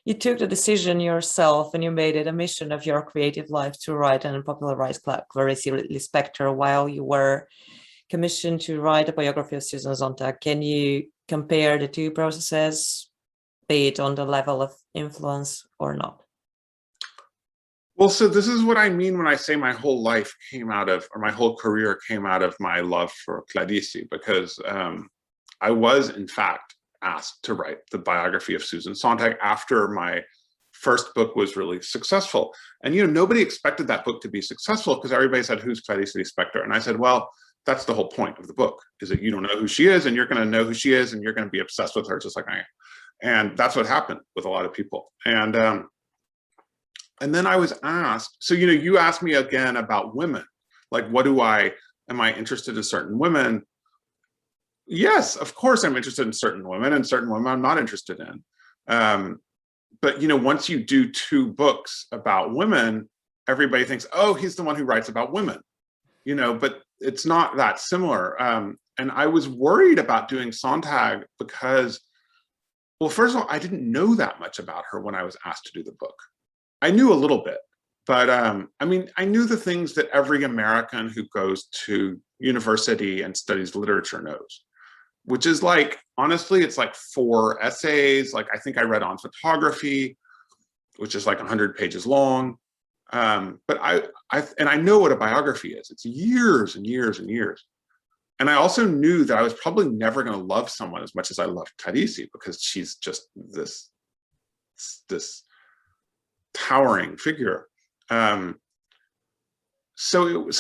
You took the decision yourself and you made it a mission of your creative life to write and popularize Clarissy Lispector while you were commissioned to write a biography of Susan Sontag. Can you compare the two processes, be it on the level of influence or not? Well, so this is what I mean when I say my whole life came out of, or my whole career came out of my love for Clarissy, because I was, in fact, asked to write the biography of Susan Sontag after my first book was really successful. And, you know, nobody expected that book to be successful because everybody said, who's Clarissy Lispector? And I said, well, that's the whole point of the book, is that you don't know who she is and you're going to know who she is and you're going to be obsessed with her just like I am. And that's what happened with a lot of people. And then I was asked, so, you know, you asked me again about women, like, am I interested in certain women? Yes, of course I'm interested in certain women, and certain women I'm not interested in. But, you know, once you do 2 books about women, everybody thinks, oh, he's the one who writes about women, you know, but it's not that similar. And I was worried about doing Sontag because, well, first of all, I didn't know that much about her when I was asked to do the book. I knew a little bit, but I mean, I knew the things that every American who goes to university and studies literature knows, which is like, honestly, it's like 4 essays. Like, I think I read On Photography, which is like 100 pages long. But I know what a biography is. It's years and years and years. And I also knew that I was probably never going to love someone as much as I loved Clarissy, because she's just this towering figure. So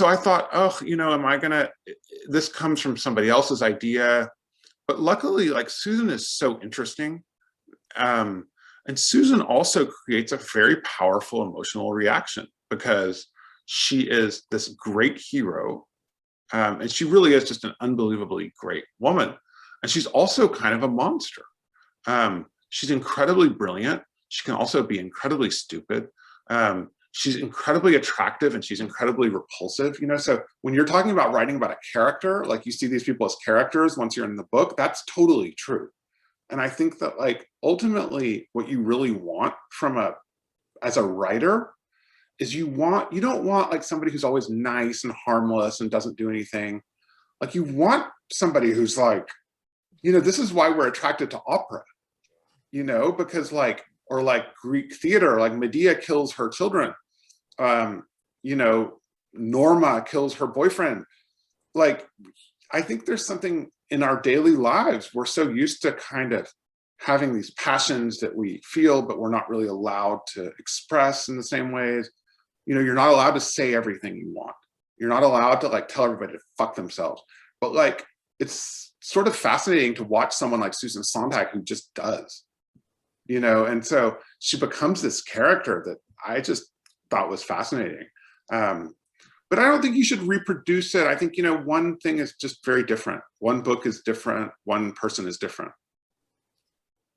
I thought, oh, you know, this comes from somebody else's idea. But luckily, like, Susan is so interesting. And Susan also creates a very powerful emotional reaction, because she is this great hero And she really is just an unbelievably great woman. And she's also kind of a monster. She's incredibly brilliant. She can also be incredibly stupid. She's incredibly attractive and she's incredibly repulsive, you know? So when you're talking about writing about a character, like you see these people as characters once you're in the book, that's totally true. And I think that like ultimately what you really want from as a writer is you don't want like somebody who's always nice and harmless and doesn't do anything. Like you want somebody who's like, you know, this is why we're attracted to opera, you know, because like, or like Greek theater, like Medea kills her children. You know, Norma kills her boyfriend. Like, I think there's something in our daily lives. We're so used to kind of having these passions that we feel, but we're not really allowed to express in the same ways. You know, you're not allowed to say everything you want. You're not allowed to like tell everybody to fuck themselves. But like, it's sort of fascinating to watch someone like Susan Sontag who just does, you know? And so she becomes this character that I just thought was fascinating. But I don't think you should reproduce it. I think, you know, one thing is just very different. One book is different. One person is different.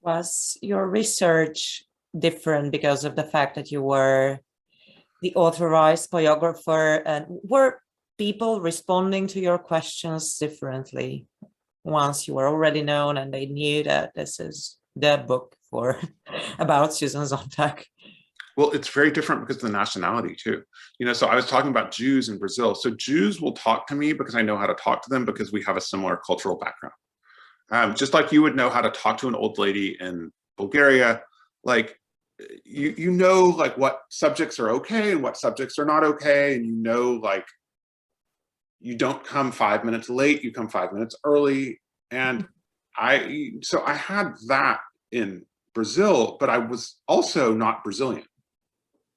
Was your research different because of the fact that you were the authorized biographer, and were people responding to your questions differently once you were already known and they knew that this is the book for about Susan Sontag? Well, it's very different because of the nationality too. You know, so I was talking about Jews in Brazil. So Jews will talk to me because I know how to talk to them because we have a similar cultural background. Just like you would know how to talk to an old lady in Bulgaria, like you know like what subjects are okay and what subjects are not okay, and you know like you don't come 5 minutes late, you come 5 minutes early. And I had that in Brazil, but I was also not Brazilian.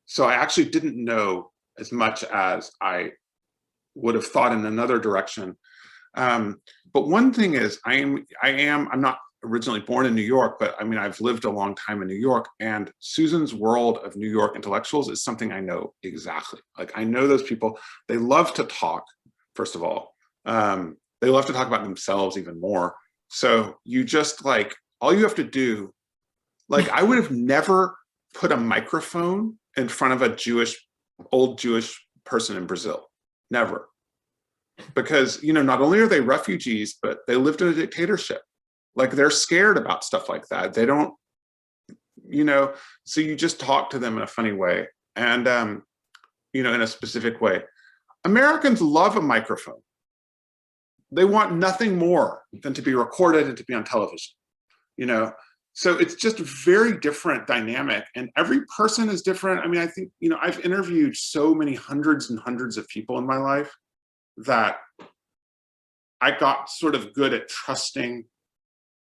So I actually didn't know as much as I would have thought in another direction. But one thing is I'm not originally born in New York, but I mean, I've lived a long time in New York, and Susan's world of New York intellectuals is something I know exactly. Like I know those people, they love to talk, first of all. They love to talk about themselves even more. So you just like, all you have to do, like I would have never put a microphone in front of a old Jewish person in Brazil, never. Because, you know, not only are they refugees, but they lived in a dictatorship. Like they're scared about stuff like that. They don't, you know, so you just talk to them in a funny way and, you know, in a specific way. Americans love a microphone. They want nothing more than to be recorded and to be on television, you know? So it's just a very different dynamic, and every person is different. I mean, I think, you know, I've interviewed so many hundreds and hundreds of people in my life that I got sort of good at trusting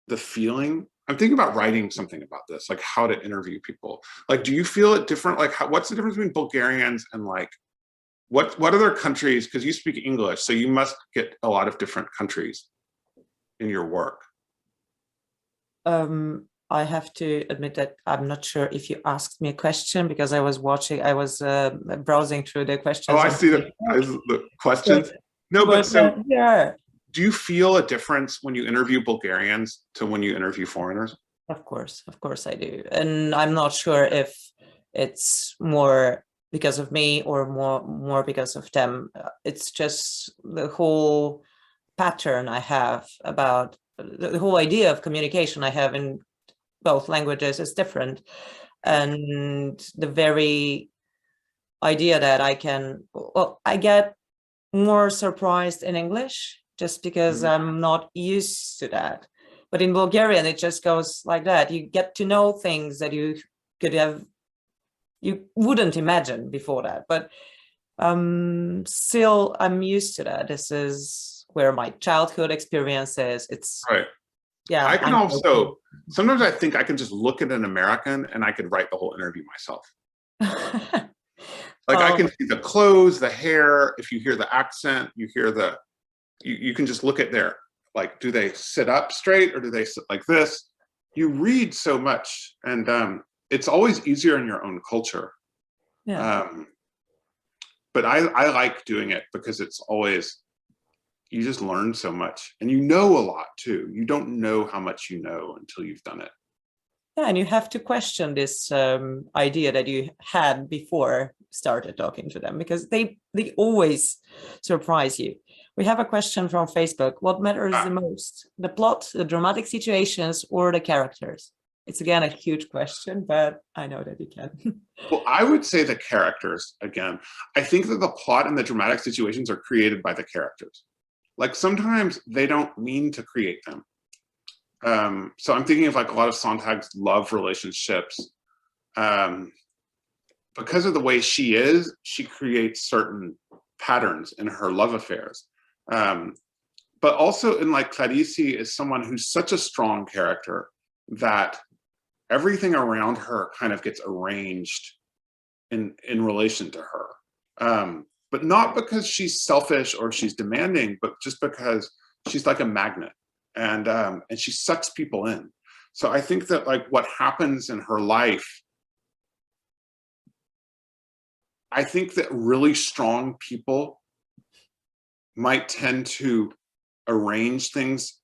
the feeling. I'm thinking about writing something about this, like how to interview people. Like, do you feel it different? Like, what's the difference between Bulgarians and like, what other countries, because you speak English, so you must get a lot of different countries in your work. I have to admit that I'm not sure if you asked me a question, because I was browsing through the questions. Oh, I see the questions. No, but so yeah. Do you feel a difference when you interview Bulgarians to when you interview foreigners? Of course I do. And I'm not sure if it's more because of me or more because of them. It's just the whole pattern I have about the whole idea of communication I have in both languages is different. And the very idea that I get more surprised in English just because I'm not used to that. But in Bulgarian, it just goes like that. You get to know things that you wouldn't imagine before that. But still, I'm used to that. This is where my childhood experience is. It's right. Yeah. I can also, sometimes I think I can just look at an American and I could write the whole interview myself. Like I can see the clothes, the hair, if you hear the accent, you hear you can just look at their, like, do they sit up straight or do they sit like this? You read so much, and it's always easier in your own culture. Yeah. But I like doing it because it's always, you just learn so much, and you know a lot too. You don't know how much you know until you've done it. Yeah, and you have to question this idea that you had before started talking to them, because they always surprise you. We have a question from Facebook. What matters the most, the plot, the dramatic situations, or the characters? It's again a huge question, but I know that you can. Well, I would say the characters again. I think that the plot and the dramatic situations are created by the characters. Like sometimes they don't mean to create them. So I'm thinking of like a lot of Sontag's love relationships. Because of the way she is, she creates certain patterns in her love affairs. But also in like Clarissy is someone who's such a strong character that everything around her kind of gets arranged in relation to her. But not because she's selfish or she's demanding, but just because she's like a magnet, and she sucks people in. So I think that like what happens in her life, I think that really strong people might tend to arrange things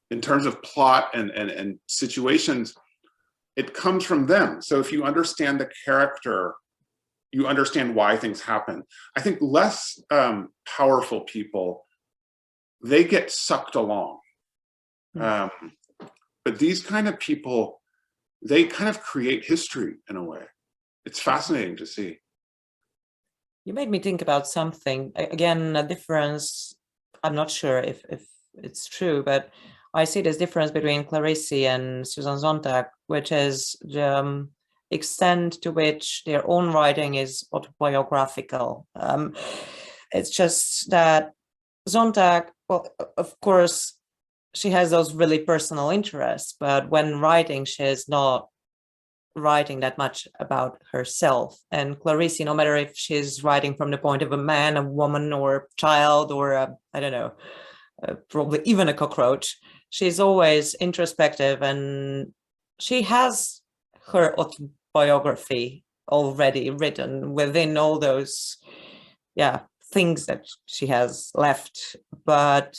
in terms of plot and situations. It comes from them. So if you understand the character, you understand why things happen. I think less powerful people, they get sucked along. But these kind of people, they kind of create history in a way. It's fascinating to see. You made me think about something. Again, a difference, I'm not sure if it's true, but I see this difference between Clarissy and Susan Sontag, which is the extent to which their own writing is autobiographical. It's just that Sontag, well, of course, she has those really personal interests, but when writing, she is not writing that much about herself. And Clarissy, no matter if she's writing from the point of a man, a woman, or a child, or I don't know, probably even a cockroach, she's always introspective, and she has her autobiography already written within all those things that she has left. But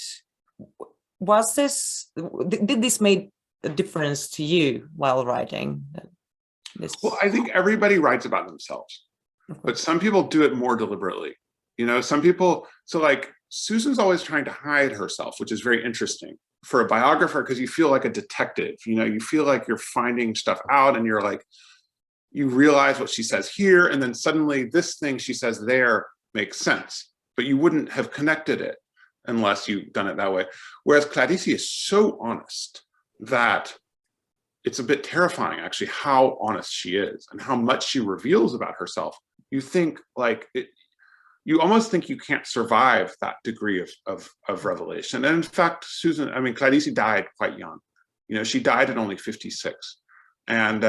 did this make a difference to you while writing this? Well, I think everybody writes about themselves, but some people do it more deliberately. You know, some people, so like Susan's always trying to hide herself, which is very interesting for a biographer, because you feel like a detective. You know, you feel like you're finding stuff out, and you're like, you realize what she says here, and then suddenly this thing she says there makes sense, but you wouldn't have connected it unless you've done it that way. Whereas Clarissy is so honest that it's a bit terrifying, actually, how honest she is and how much she reveals about herself. You think like you almost think you can't survive that degree of revelation. And in fact, Clarissy died quite young. You know, she died at only 56. And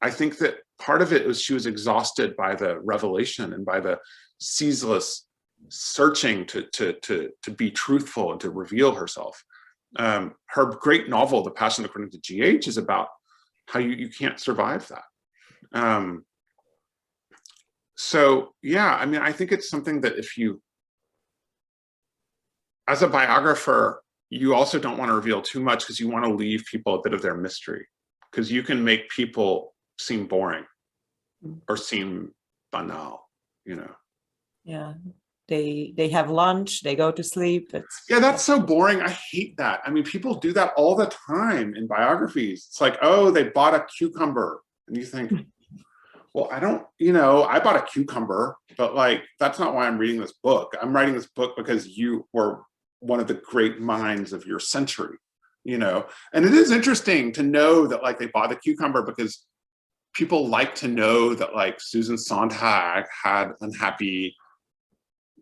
I think that part of it was she was exhausted by the revelation and by the ceaseless searching to be truthful and to reveal herself. Her great novel, The Passion According to G.H., is about how you can't survive that. So yeah, I mean, I think it's something that if you, as a biographer, you also don't want to reveal too much, because you want to leave people a bit of their mystery, because you can make people seem boring or seem banal, you know. Yeah. They have lunch, they go to sleep. Yeah, that's so boring. I hate that. I mean, people do that all the time in biographies. It's like, oh, they bought a cucumber. And you think, well, I bought a cucumber, but like, that's not why I'm reading this book. I'm writing this book because you were one of the great minds of your century, you know? And it is interesting to know that like they bought the cucumber because people like to know that like Susan Sontag had unhappy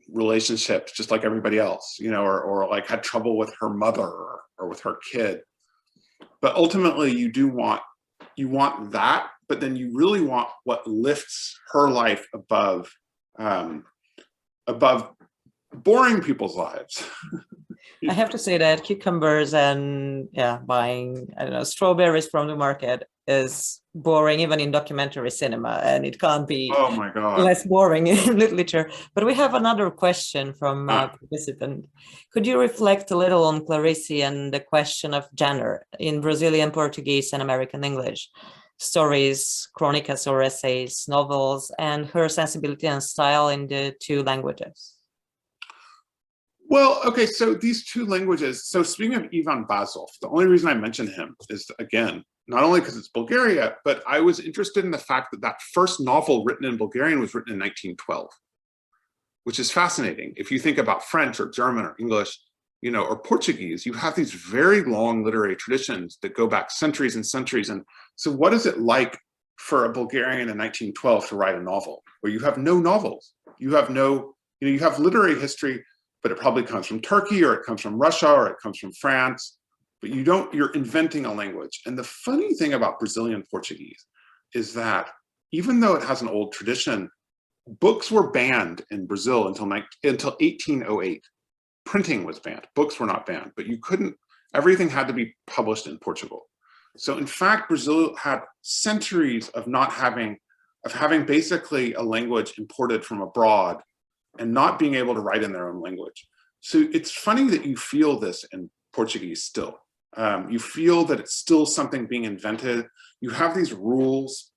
relationships just like everybody else, you know, or like had trouble with her mother or with her kid. But ultimately you want that, but then you really want what lifts her life above boring people's lives. I have to say that cucumbers and buying, I don't know, strawberries from the market is boring even in documentary cinema, and it can't be Oh my God. less boring in literature. But we have another question from a participant. Could you reflect a little on Clarissy and the question of genre in Brazilian Portuguese and American English? Stories, chronicas or essays, novels, and her sensibility and style in the two languages. Well, okay, so these two languages, so speaking of Ivan Bazov, the only reason I mention him is, again, not only because it's Bulgaria, but I was interested in the fact that that first novel written in Bulgarian was written in 1912, which is fascinating. If you think about French or German or English, you know, or Portuguese, you have these very long literary traditions that go back centuries and centuries. And so what is it like for a Bulgarian in 1912 to write a novel where you have no novels? You have no, you know, you have literary history, but it probably comes from Turkey or it comes from Russia or it comes from France, but you don't, you're inventing a language. And the funny thing about Brazilian Portuguese is that even though it has an old tradition, books were banned in Brazil until 1808. Printing was banned, books were not banned, but you couldn't, everything had to be published in Portugal. So in fact, Brazil had centuries of not having, of having basically a language imported from abroad and not being able to write in their own language. So it's funny that you feel this in Portuguese still. You feel that it's still something being invented. You have these rules,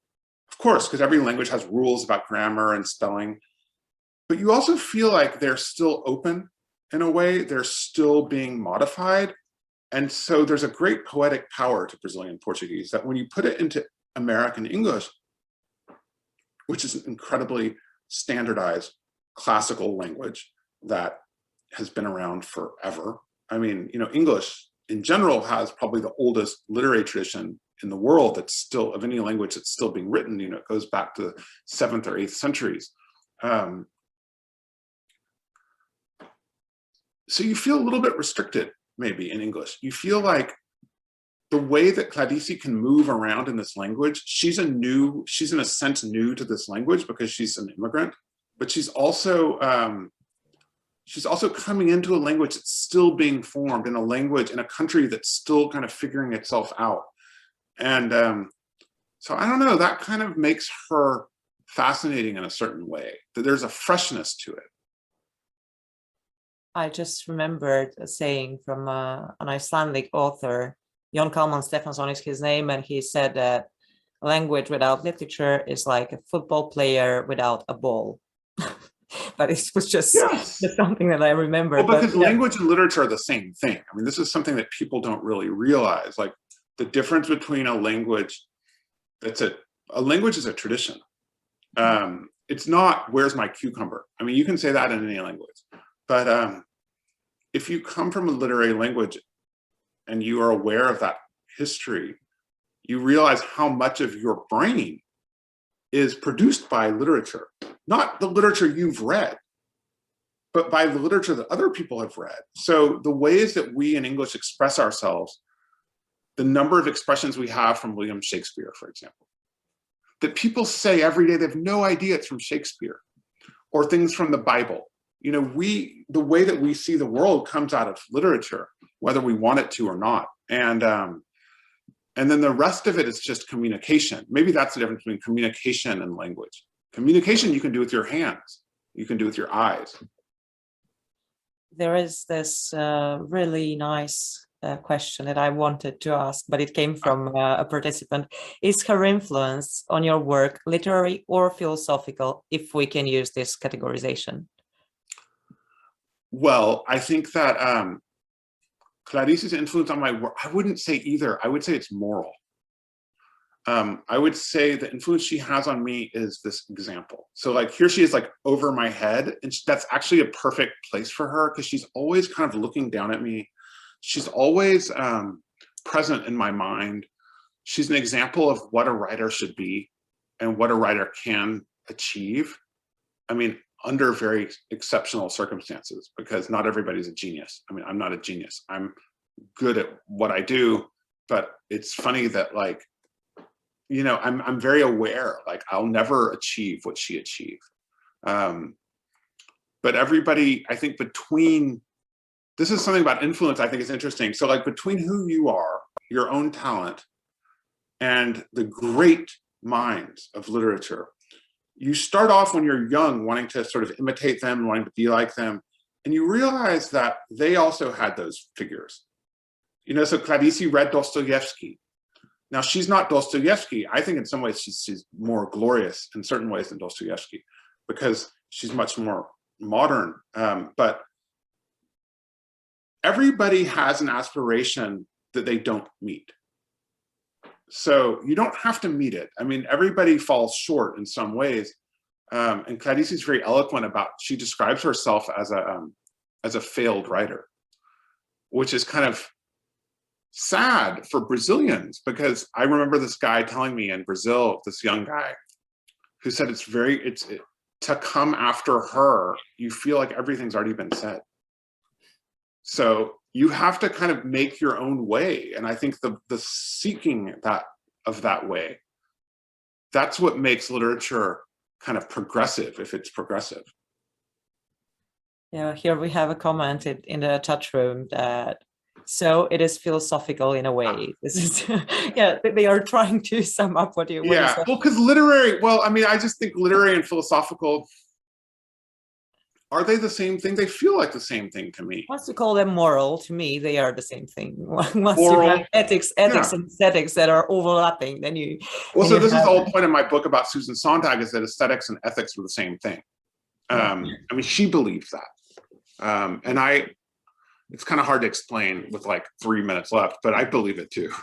of course, because every language has rules about grammar and spelling, but you also feel like they're still open in a way, they're still being modified. And so there's a great poetic power to Brazilian Portuguese that when you put it into American English, which is an incredibly standardized classical language that has been around forever. I mean, you know, English in general has probably the oldest literary tradition in the world that's still, of any language that's still being written, you know, it goes back to the 7th or 8th centuries. So you feel a little bit restricted maybe in English. You feel like the way that Clarissy can move around in this language, she's in a sense new to this language because she's an immigrant, but she's also coming into a language that's still being formed, in a language, in a country that's still kind of figuring itself out. And so I don't know, that kind of makes her fascinating in a certain way, that there's a freshness to it. I just remembered a saying from an Icelandic author, Jón Kalman Stefánsson is his name, and he said that language without literature is like a football player without a ball. But it was just something that I remember. Well, because language and literature are the same thing. I mean, this is something that people don't really realize. Like the difference between a language that's a language is a tradition. It's not, where's my cucumber? I mean, you can say that in any language, but if you come from a literary language and you are aware of that history, you realize how much of your brain is produced by literature, not the literature you've read, but by the literature that other people have read. So the ways that we in English express ourselves, the number of expressions we have from William Shakespeare, for example, that people say every day, they have no idea it's from Shakespeare, or things from the Bible. You know, the way that we see the world comes out of literature, whether we want it to or not. And then the rest of it is just communication. Maybe that's the difference between communication and language. Communication you can do with your hands, you can do with your eyes. There is this really nice question that I wanted to ask, but it came from a participant. Is her influence on your work literary or philosophical, if we can use this categorization? Well, I think that Clarissy's influence on my work, I wouldn't say either. I would say it's moral. I would say the influence she has on me is this example. So like here she is like over my head, and that's actually a perfect place for her because she's always kind of looking down at me. She's always present in my mind. She's an example of what a writer should be and what a writer can achieve. I mean, under very exceptional circumstances, because not everybody's a genius. I mean, I'm not a genius. I'm good at what I do, but it's funny that like, you know, I'm very aware, like I'll never achieve what she achieved. But everybody, I think between this is something about influence I think is interesting. So like between who you are, your own talent, and the great minds of literature, you start off when you're young wanting to sort of imitate them, wanting to be like them, and you realize that they also had those figures. You know, so Clarissy read Dostoevsky. Now she's not Dostoevsky. I think in some ways she's more glorious in certain ways than Dostoevsky because she's much more modern. But everybody has an aspiration that they don't meet. So you don't have to meet it. I mean, everybody falls short in some ways. And Clarice is very eloquent about, she describes herself as a failed writer, which is kind of sad for Brazilians, because I remember this guy telling me in Brazil, this young guy, who said to come after her, you feel like everything's already been said. So you have to kind of make your own way. And I think the seeking of that way, that's what makes literature kind of progressive, if it's progressive. Yeah, here we have a comment in the chat room that, so it is philosophical in a way. This is, yeah, they are trying to sum up what you yeah, said. well, because literary, well, I mean, I just think literary and philosophical, are they the same thing? They feel like the same thing to me. Once you call them moral, to me, they are the same thing. Once Moral, you have ethics yeah. and aesthetics that are overlapping, then you... Well, so this is the whole point of my book about Susan Sontag, is that aesthetics and ethics were the same thing. I mean, she believes that. And it's kind of hard to explain with like 3 minutes left, but I believe it too.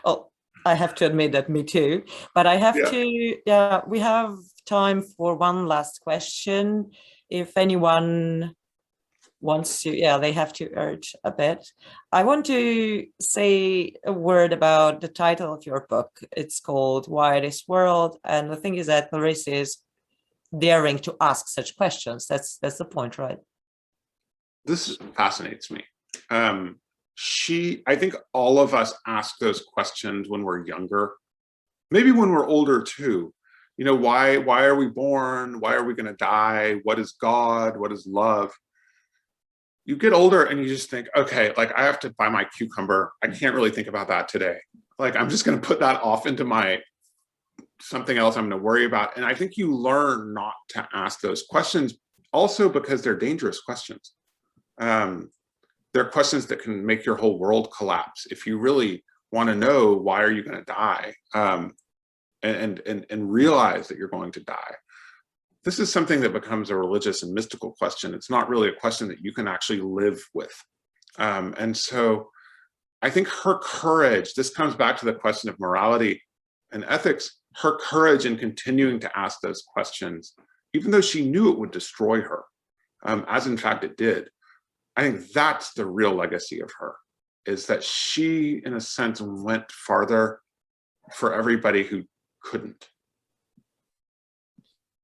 Oh, I have to admit that me too, but I have to, we have time for one last question. If anyone wants to, they have to urge a bit. I want to say a word about the title of your book. It's called Why This World? And the thing is that Clarice is daring to ask such questions. That's the point, right? This fascinates me. I think all of us ask those questions when we're younger, maybe when we're older too. You know, why are we born? Why are we going to die? What is God? What is love? You get older and you just think, okay, like I have to buy my cucumber. I can't really think about that today. Like I'm just going to put that off into something else I'm going to worry about. And I think you learn not to ask those questions also because they're dangerous questions. They're questions that can make your whole world collapse. If you really want to know why are you going to die, and realize that you're going to die, this is something that becomes a religious and mystical question. It's not really a question that you can actually live with. And so I think her courage, this comes back to the question of morality and ethics, her courage in continuing to ask those questions, even though she knew it would destroy her, as in fact it did. I think that's the real legacy of her, is that she, in a sense, went farther for everybody who couldn't.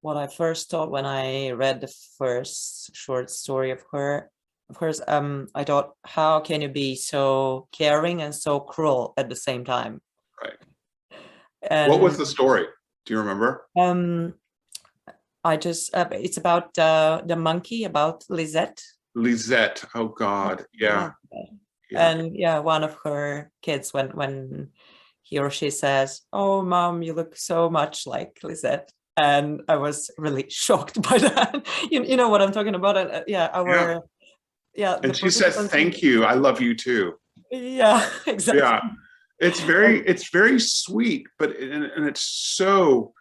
What I first thought when I read the first short story of her, of course, I thought, how can you be so caring and so cruel at the same time? Right. And what was the story? Do you remember? I just, it's about the monkey, about Lisette. Lisette, oh God, yeah. And one of her kids, when he or she says, "Oh, Mom, you look so much like Lisette," and I was really shocked by that. you know what I'm talking about? And she says, "Thank you, I love you too." Yeah, exactly. Yeah, it's very sweet, but and it's so.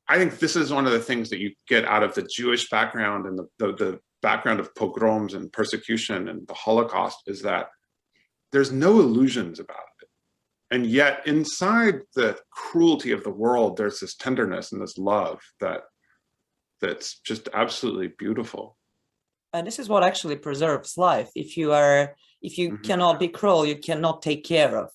I think this is one of the things that you get out of the Jewish background and the background of pogroms and persecution and the Holocaust, is that there's no illusions about it. And yet inside the cruelty of the world, there's this tenderness and this love that's just absolutely beautiful. And this is what actually preserves life. If you cannot be cruel, you cannot take care of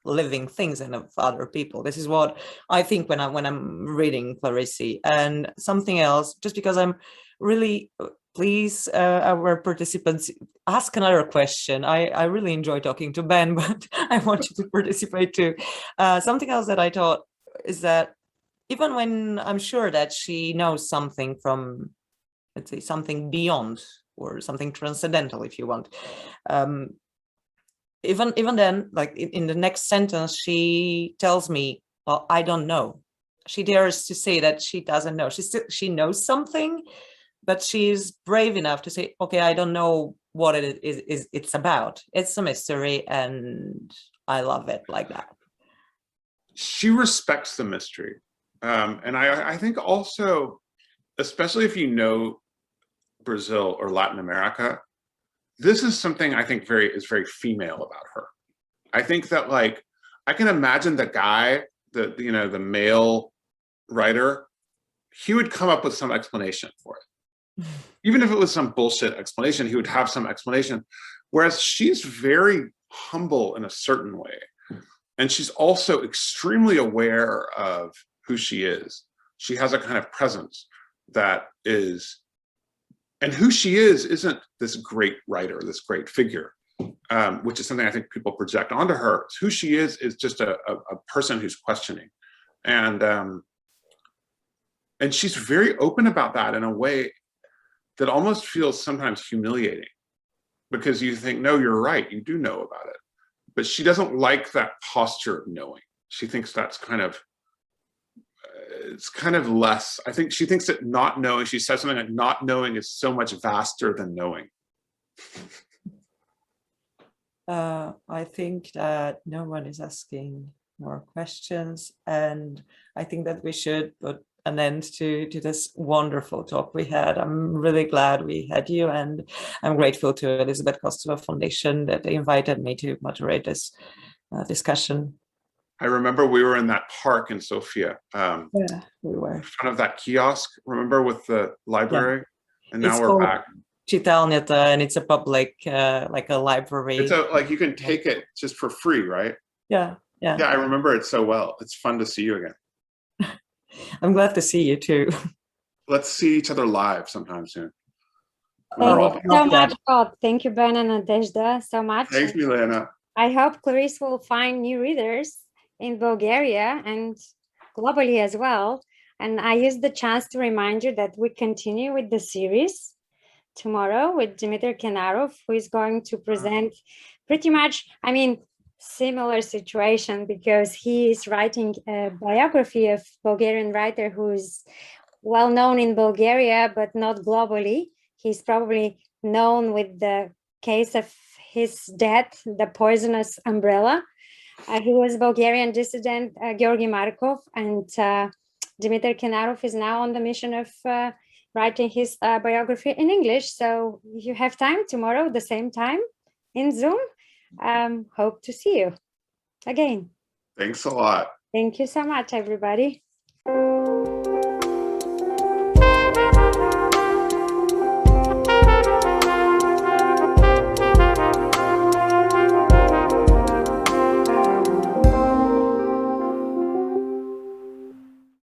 living things and of other people. This is what I think when I'm reading Clarissy. And something else, just because I'm really, please, our participants, ask another question. I really enjoy talking to Ben, but I want you to participate too. Something else that I thought is that even when I'm sure that she knows something from, let's say, something beyond or something transcendental, if you want. Even then, like in the next sentence, she tells me, well, I don't know. She dares to say that she doesn't know. She knows something, but she's brave enough to say, okay, I don't know what it's about. It's a mystery, and I love it like that. She respects the mystery. And I think also, especially if you know Brazil or Latin America, this is something I think is very female about her. I think that, like, I can imagine the guy, the male writer, he would come up with some explanation for it. Even if it was some bullshit explanation, he would have some explanation. Whereas she's very humble in a certain way. And she's also extremely aware of who she is. She has a kind of presence that is, and who she is isn't this great writer, this great figure, which is something I think people project onto her. Who she is just a person who's questioning. And she's very open about that in a way that almost feels sometimes humiliating, because you think, no, you're right, you do know about it. But she doesn't like that posture of knowing. She thinks that's it's kind of less. I think she thinks that not knowing, she says something like not knowing is so much vaster than knowing. I think that no one is asking more questions, and I think that we should put an end to this wonderful talk we had. I'm really glad we had you, and I'm grateful to Elisabeth Kostova Foundation that they invited me to moderate this discussion. I remember we were in that park in Sofia. Yeah, we were. In front of that kiosk, remember, with the library? Yeah. And now we're back. CapitaLiterature, and it's a public, like a library. It's like you can take it just for free, right? Yeah. Yeah, I remember it so well. It's fun to see you again. I'm glad to see you too. Let's see each other live sometime soon. Thank you so much, Bob. Thank you, Ben and Nadezhda, so much. Thanks, Milena. I hope Clarice will find new readers in Bulgaria and globally as well. And I use the chance to remind you that we continue with the series tomorrow with Dmitry Kenarov, who is going to present pretty much, similar situation, because he is writing a biography of Bulgarian writer who is well known in Bulgaria, but not globally. He's probably known with the case of his death, the poisonous umbrella. He was Bulgarian dissident, Georgy Markov, and Dmitry Kenarov is now on the mission of writing his biography in English. So if you have time tomorrow, the same time in Zoom, hope to see you again. Thanks a lot. Thank you so much, everybody.